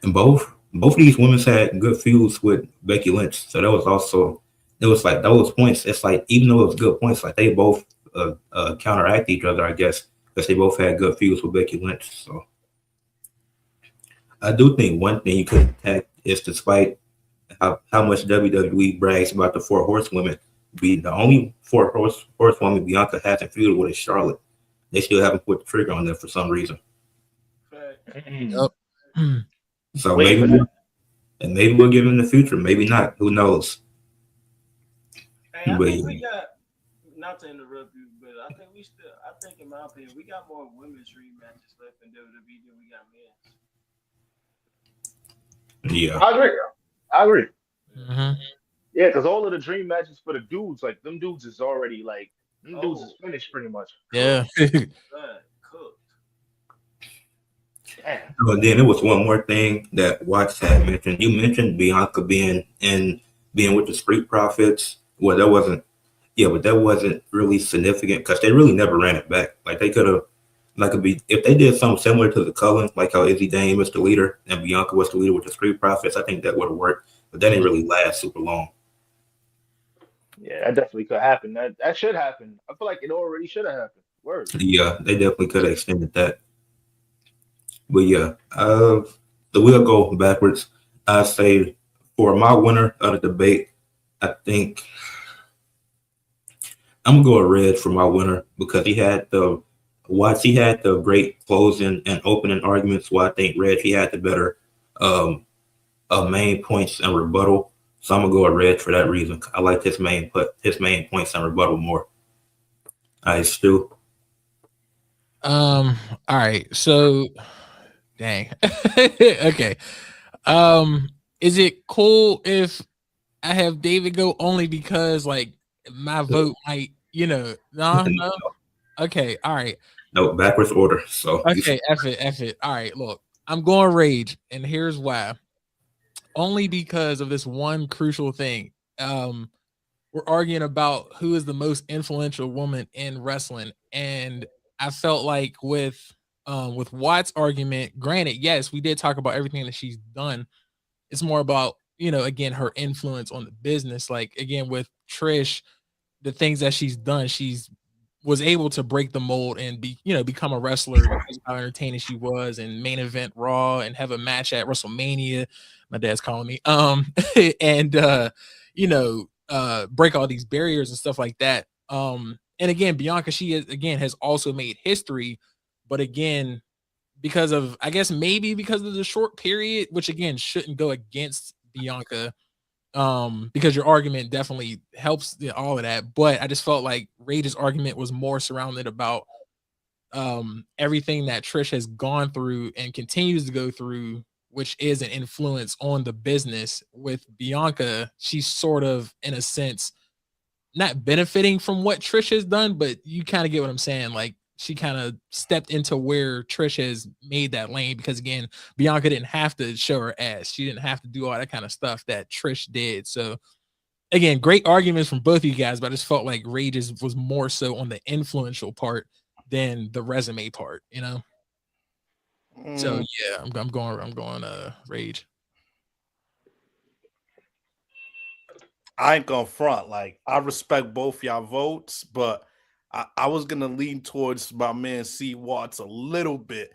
And both of these women had good feuds with Becky Lynch. So that was also it was like those points. It's like even though it was good points, like they both counteract each other, I guess, because they both had good feuds with Becky Lynch. So I do think one thing you could attack is despite how much WWE brags about the four horsewomen, be the only horsewoman Bianca hasn't feuded with is Charlotte. They still haven't put the trigger on them for some reason. Yep. So Wait for that. maybe we'll give him the future. Maybe not. Who knows? Hey, I But think we got, not to interrupt you, but I think in my opinion, we got more women's dream matches left in WWE than we got men's. yeah, I agree. I agree. Mhm. Yeah, because all of the dream matches for the dudes, like them dudes is already like them dudes is Oh, finished pretty much. Yeah. God, cooked. Damn. so then there was one more thing that Watts had mentioned. You mentioned Bianca being with the Street Profits. Well, that wasn't. Yeah, but that wasn't really significant because they really never ran it back. Like they could have, like if they did something similar to the Cullen, like how Izzy Dame was the leader and Bianca was the leader with the Street Profits. I think that would have worked, but that didn't really last super long. Yeah, that definitely could happen. That should happen. I feel like it already should have happened. Word. Yeah, they definitely could have extended that. But yeah, we'll go backwards. I say for my winner of the debate, I think I'm gonna go with Red for my winner because he had the great closing and opening arguments. While I think Red he had the better um, main points and rebuttal. So I'm gonna go with Red for that reason. I like his main points and rebuttal more. I Stu. All right. So dang. Okay. Um, is it cool if I have David go only because like my vote might, no. Okay, all right. No backwards order. So Okay, F it. All right, look, I'm going Rage, and here's why. Only because of this one crucial thing. We're arguing about who is the most influential woman in wrestling, and I felt like with Watt's argument, granted, yes, we did talk about everything that she's done. It's more about, again, her influence on the business. Like again, with Trish, the things that she's done, she's was able to break the mold and become a wrestler because of how entertaining she was and main event Raw and have a match at WrestleMania. My dad's calling me. And break all these barriers and stuff like that. And again, Bianca, she is again has also made history, but again, because of I guess maybe because of the short period, which again shouldn't go against Bianca, because your argument definitely helps all of that, but I just felt like Rage's argument was more surrounded about everything that Trish has gone through and continues to go through, which is an influence on the business. With Bianca, she's sort of in a sense not benefiting from what Trish has done, but you kind of get what I'm saying. Like she kind of stepped into where Trish has made that lane, because again, Bianca didn't have to show her ass. She didn't have to do all that kind of stuff that Trish did. So again, great arguments from both of you guys, but I just felt like Rage was more so on the influential part than the resume part, you know? So yeah, I'm going Rage. I ain't gonna front. Like, I respect both y'all votes, but I was gonna lean towards my man C Watts a little bit.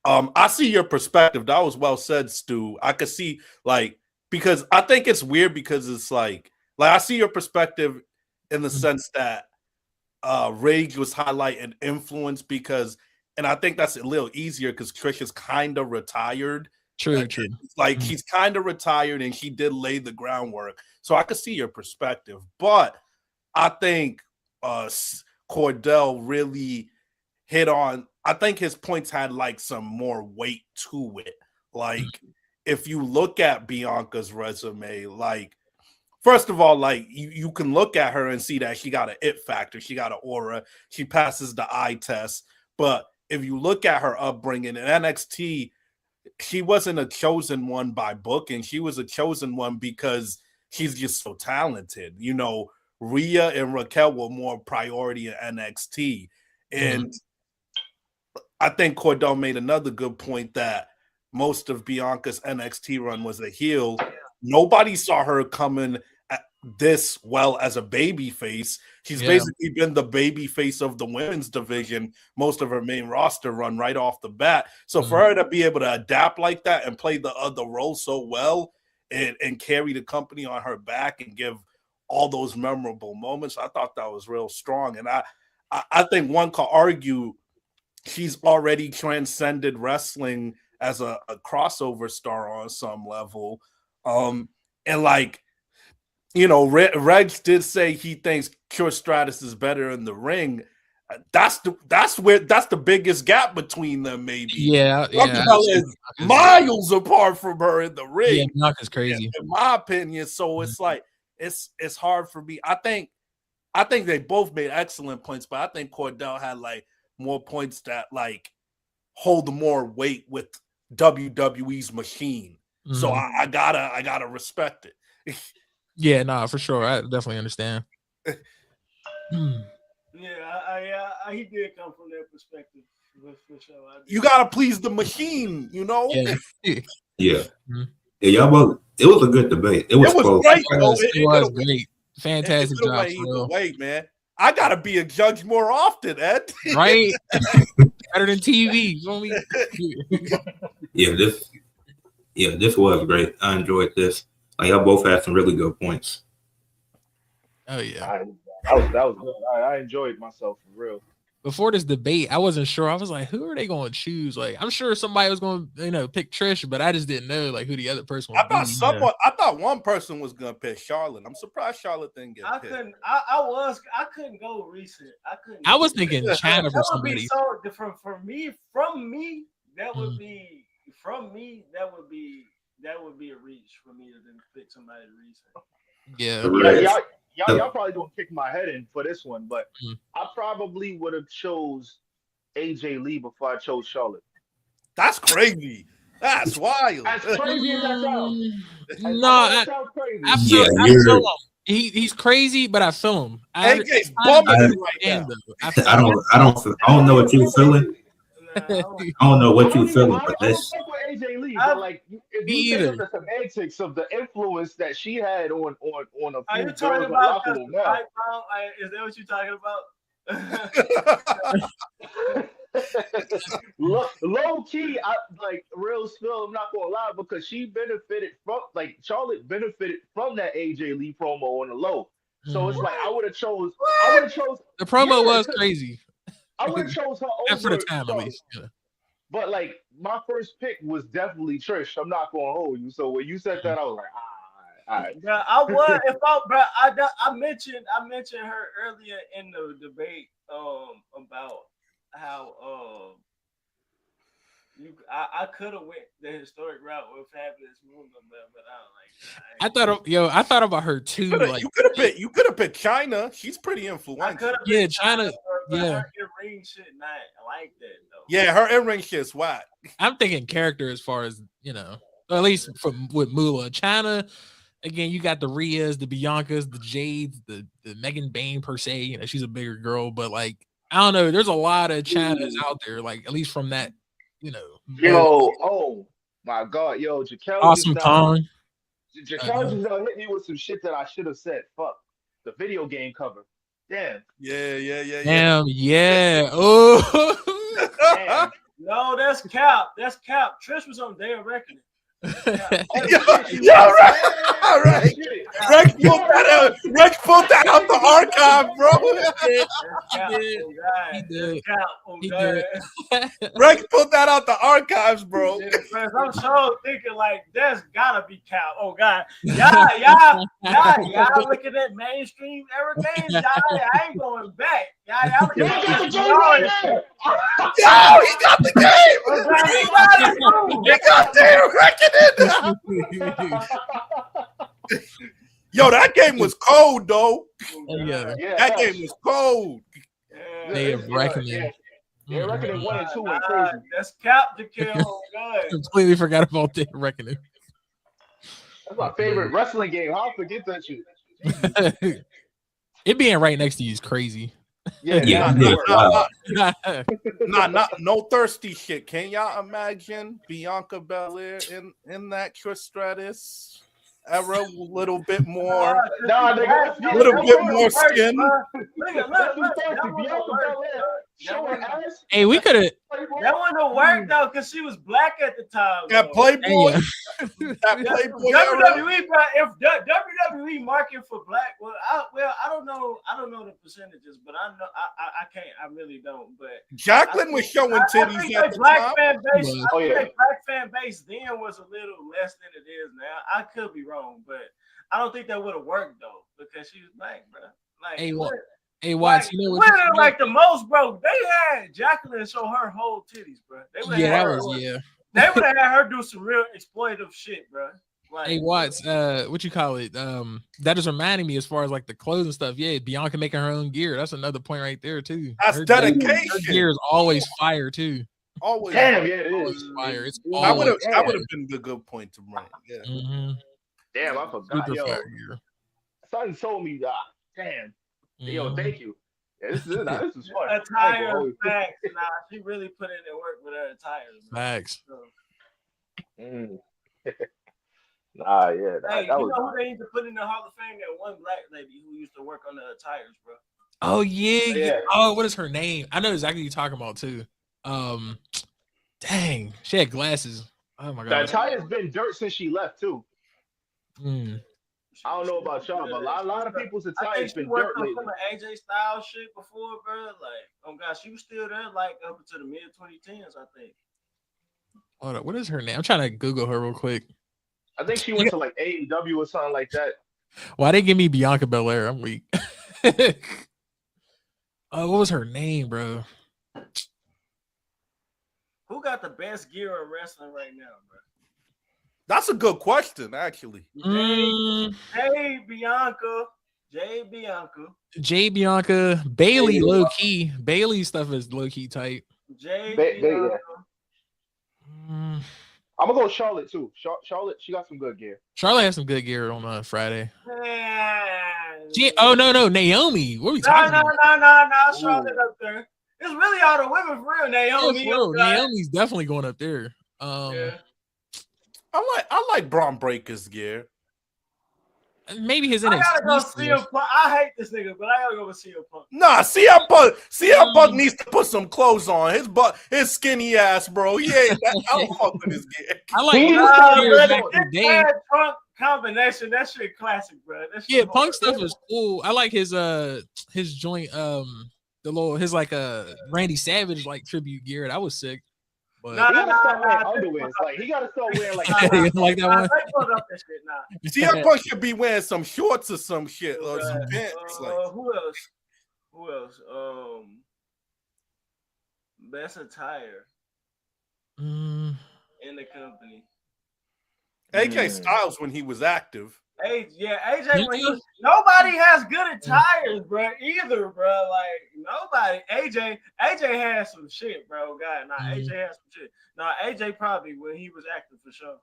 I see your perspective. That was well said, Stu. I could see, like, because I think it's weird because it's like I see your perspective in the sense that Rage was highlighting influence because, and I think that's a little easier because Trish is kind of retired. True. Like, he's kind of retired and he did lay the groundwork. So I could see your perspective. But I think Cordell really hit on, I think his points had like some more weight to it. Like, if you look at Bianca's resume, like, first of all, like, you can look at her and see that she got an it factor. She got an aura. She passes the eye test. But if you look at her upbringing in NXT, she wasn't a chosen one by booking. She was a chosen one because she's just so talented. You know, Rhea and Raquel were more priority in NXT. And I think Cordell made another good point that most of Bianca's NXT run was a heel. Nobody saw her coming this well as a baby face. She's basically been the baby face of the women's division most of her main roster run right off the bat. So for her to be able to adapt like that and play the other role so well and carry the company on her back and give all those memorable moments, I thought that was real strong. And I think one could argue she's already transcended wrestling as a crossover star on some level. And like, you know, Regs did say he thinks Trish Stratus is better in the ring. That's the biggest gap between them, maybe. Yeah. Is miles apart from her in the ring. Yeah, Bianca's crazy, in my opinion. So it's like it's hard for me. I think they both made excellent points, but I think Cordell had like more points that like hold more weight with WWE's machine. So I gotta respect it. Yeah, no, for sure. I definitely understand. Yeah, he did come from that perspective for sure. You gotta please the machine, you know. Yeah. Y'all both. It was a good debate. It was great. It was great. Fantastic job, either way, man. I gotta be a judge more often, Ed. Right? Better than TV. This was great. I enjoyed this. Like, y'all both had some really good points. Oh yeah, that was good. I enjoyed myself for real. Before this debate, I wasn't sure. I was like, who are they going to choose? Like, I'm sure somebody was going to, pick Trish, but I just didn't know like who the other person was. I thought one person was going to pick Charlotte. I'm surprised Charlotte didn't get picked. I couldn't go recent. I was thinking China for somebody. So different from me. That would be a reach for me to pick somebody recent. Yeah. Y'all probably don't kick my head in for this one, but I probably would have chose AJ Lee before I chose Charlotte. That's crazy. That's wild. As crazy as that sounds. I feel him. He's crazy, but I feel him. AJ's bumming right now. I don't know what you're feeling. I don't know what you're feeling, but that's AJ Lee. But like, if you think of the semantics of the influence that she had on a few are you talking about now. Is that what you're talking about? Low key, I like real spill. I'm not gonna lie, because Charlotte benefited from that AJ Lee promo on the low. So it's like I would have chose. The promo was crazy. I would have chose her over for the time at least. Yeah. But like my first pick was definitely Trish. I'm not gonna hold you. So when you said that, I was like, all right. Yeah, I would I mentioned her earlier in the debate about how I could have went the historic route with Fabulous Moon, but I don't like. I thought about her too. You could have picked China. She's pretty influential. Yeah, China. Yeah, her in ring shit not like that though. Yeah, her in-ring shit's whack. I'm thinking character as far as or at least from with Moolah. China, again, you got the Rheas, the Biancas, the Jades, the Megan Bain per se. She's a bigger girl, but like I don't know. There's a lot of Chinas out there, like at least from that, Yo, oh my God, yo, awesome Kong. Jaquel just hit me with some shit that I should have said. Fuck the video game cover. Damn. Damn, yeah. Oh, Damn. No, that's Cap. That's Cap. Trish was on Day of Reckoning. All right. Rex pulled that out the archive, bro. He did. Rex pulled that out the archives, bro. I'm so thinking like that's gotta be Cap. Oh God, y'all looking at mainstream era games. Y'all, I ain't going back. Y'all looking at Yo, he got the game. He got damn Reckoning. Yo, that game was cold, though. Yeah. That game was cold. Day of Reckoning. Yeah, Reckoning 1 and 2 went crazy. That's Cap to kill. Oh God. Completely forgot about Day of Reckoning. That's my favorite wrestling game. How I forget that shit? It being right next to you is crazy. Yeah. No thirsty shit. Can y'all imagine Bianca Belair in that Trish Stratus era? A little bit more, a little bit more skin. Hey, we could have. That wouldn't work though, because she was black at the time. That Playboy, that Playboy. WWE, bro, if WWE market for black, I don't know the percentages, but I know I can't, I really don't. But Jacqueline was showing titties at the black time. fan base. Black fan base then was a little less than it is now. I could be wrong, but I don't think that would have worked though, because she was black, bro. Like, hey, watch. Like, you know what? Like the most, bro. They had Jacqueline show her whole titties, bro. They would have had her do some real exploitive shit, bro. Like, hey, Watts, what you call it? That just reminded me as far as like the clothes and stuff. Yeah, Bianca making her own gear. That's another point right there too. That's her dedication. Her gear is always fire too. Always. Damn, yeah, it is. Fire. It's that would have been the good point to bring. Yeah. Mm-hmm. Damn, I forgot. Super Yo, fire gear. Son told me that. Damn. Yo, thank you. Yeah, this is fun. Attire facts. Nah, she really put in the work with her attire. Facts. So. Nah, yeah. Hey, you know who they need to put in the Hall of Fame? That one black lady who used to work on the attires, bro. Oh yeah. Oh, what is her name? I know exactly what you're talking about too. Dang, she had glasses. Oh my god. The attire's been dirt since she left too. I don't know about y'all, but a lot of people's attire's been dirt lately. Some of AJ Styles shit before, bro. Like, oh gosh, she was still there like up until the mid 2010s, I think. Hold up, what is her name? I'm trying to Google her real quick. I think she went to like AEW or something like that. Why they give me Bianca Belair? I'm weak. What was her name, bro? Who got the best gear in wrestling right now, bro? That's a good question, actually. Jay Bianca. Jay Bianca. Bailey, low key. Bailey stuff is low key tight. Bianca. I'm gonna go with Charlotte too. Charlotte, she got some good gear. Charlotte has some good gear on Friday. Man. No, Naomi. What are we talking about? No. Charlotte up there. It's really all the women for real. Naomi. Yeah, for real. Naomi's definitely going up there. Yeah. I like Braun Breaker's gear. Maybe his NXT. I gotta go CM Punk. I hate this nigga, but I gotta go with CM Punk. Nah, CM Punk needs to put some clothes on. His skinny ass, bro. Yeah, I don't fuck with his gear. I like his Punk combination. That shit classic, bro. Punk stuff is cool. I like his joint his Randy Savage like tribute gear. That was sick. But he gotta start wearing underwears. Like he gotta start wearing like that one. CM Punk should be wearing some shorts or some shit or some pants. Who else? Best attire in the company. AJ Styles when he was active. AJ when he was nobody has good attires, bro. Either, bro. Like nobody. AJ has some shit, bro. God, AJ has some shit. AJ probably when he was acting for sure.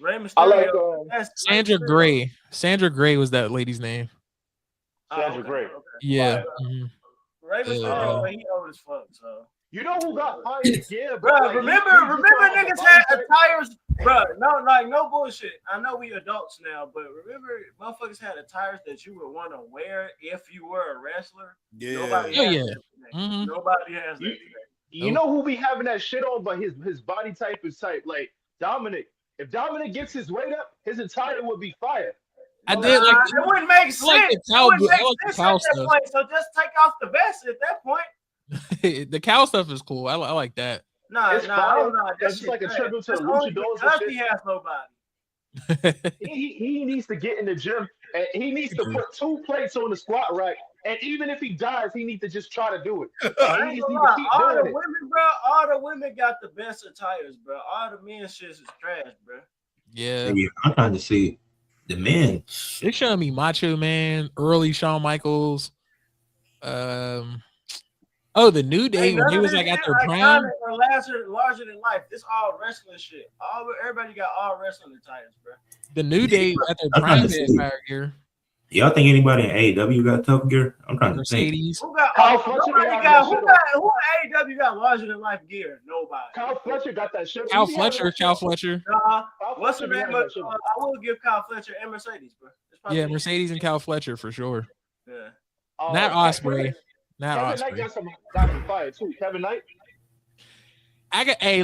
Rey I like Mysterio. Sandra Gray. Sandra Gray was that lady's name. Sandra Gray. Okay. Yeah. Rey Mysterio, but he old as fuck. So you know who got fired? Yeah, bro. Like, remember niggas had attires, bro. No bullshit. I know we adults now, but remember, motherfuckers had attires that you would want to wear if you were a wrestler. Yeah. Nobody has that today. Nobody has that today. You know who be having that shit on, but his body type is type like Dominic. If Dominic gets his weight up, his attire would be fire. I did like it wouldn't make sense. It wouldn't make sense at that point. So just take off the vest at that point. The cow stuff is cool. I like that. That's just like a tribute to the luchadors. Because he has nobody. he needs to get in the gym and he needs to put 2 plates on the squat rack. And even if he dies, he needs to just try to do it. He needs to keep all doing the it. women, bro. All the women got the best attires, bro. All the men's shit is trash, bro. Yeah. I'm trying to see the men. They're showing me Macho Man, early Shawn Michaels. The New Day when he was like at their prime. Or larger than life. This all wrestling shit. Everybody got all wrestling attires, bro. The New Day at their prime had fire gear. Y'all think anybody in AEW got tough gear? I'm trying to think. Mercedes. Who in AEW got larger than life gear? Nobody. Kyle Fletcher got that shit. Cal Fletcher. What's her name? I will give Kyle Fletcher and Mercedes, bro. Yeah, Mercedes and Cal Fletcher for sure. Yeah. Not Osprey. Kevin Knight got some fire too. Kevin Knight.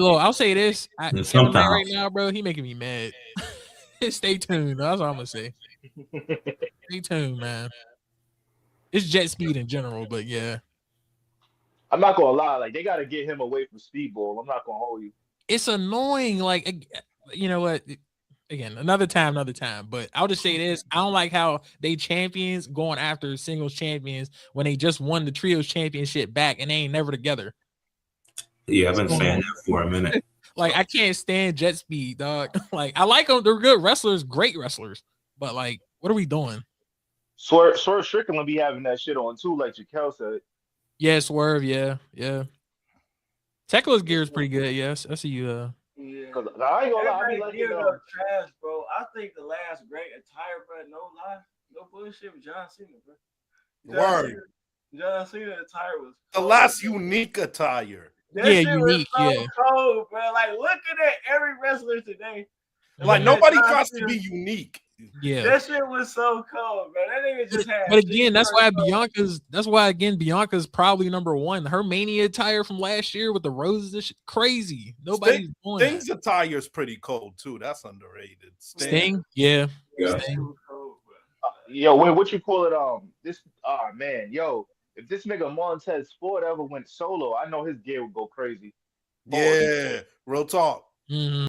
Look, I'll say this. Kevin Knight right now, bro, he making me mad. Stay tuned. That's all I'm gonna say. Stay tuned, man. It's jet speed in general, but yeah. I'm not gonna lie, like they gotta get him away from Speedball. I'm not gonna hold you. It's annoying. Like, you know what? Again, another time. But I'll just say this: I don't like how they champions going after singles champions when they just won the trios championship back and they ain't never together. Yeah, I've been saying that for a minute. Like, I can't stand Jet Speed, dog. Like, I like them; they're good wrestlers, great wrestlers. But like, what are we doing? Swerve Strickland be having that shit on too, like Jaquel said. Yeah, Swerve. Yeah. Tekla's gear is pretty good. Yes, I see you. Yeah. Cause I ain't gonna lie, I be like, trash, bro. I think the last great attire, bro. No lie, no bullshit with John Cena, bro. John Cena attire was the last unique attire. That shit unique. Was so cold, bro. Like looking at every wrestler today. Like nobody got to be unique. Yeah, that shit was so cold, bro. That nigga just had. But again, that's why Bianca's probably number one. Her Mania attire from last year with the roses, this shit, crazy. Nobody's doing that. Sting's attire is pretty cold too. That's underrated. Sting, yeah. Sting. Yo, what you call it? If this nigga Montez Ford ever went solo, I know his gear would go crazy. Yeah, real talk. Mm-hmm.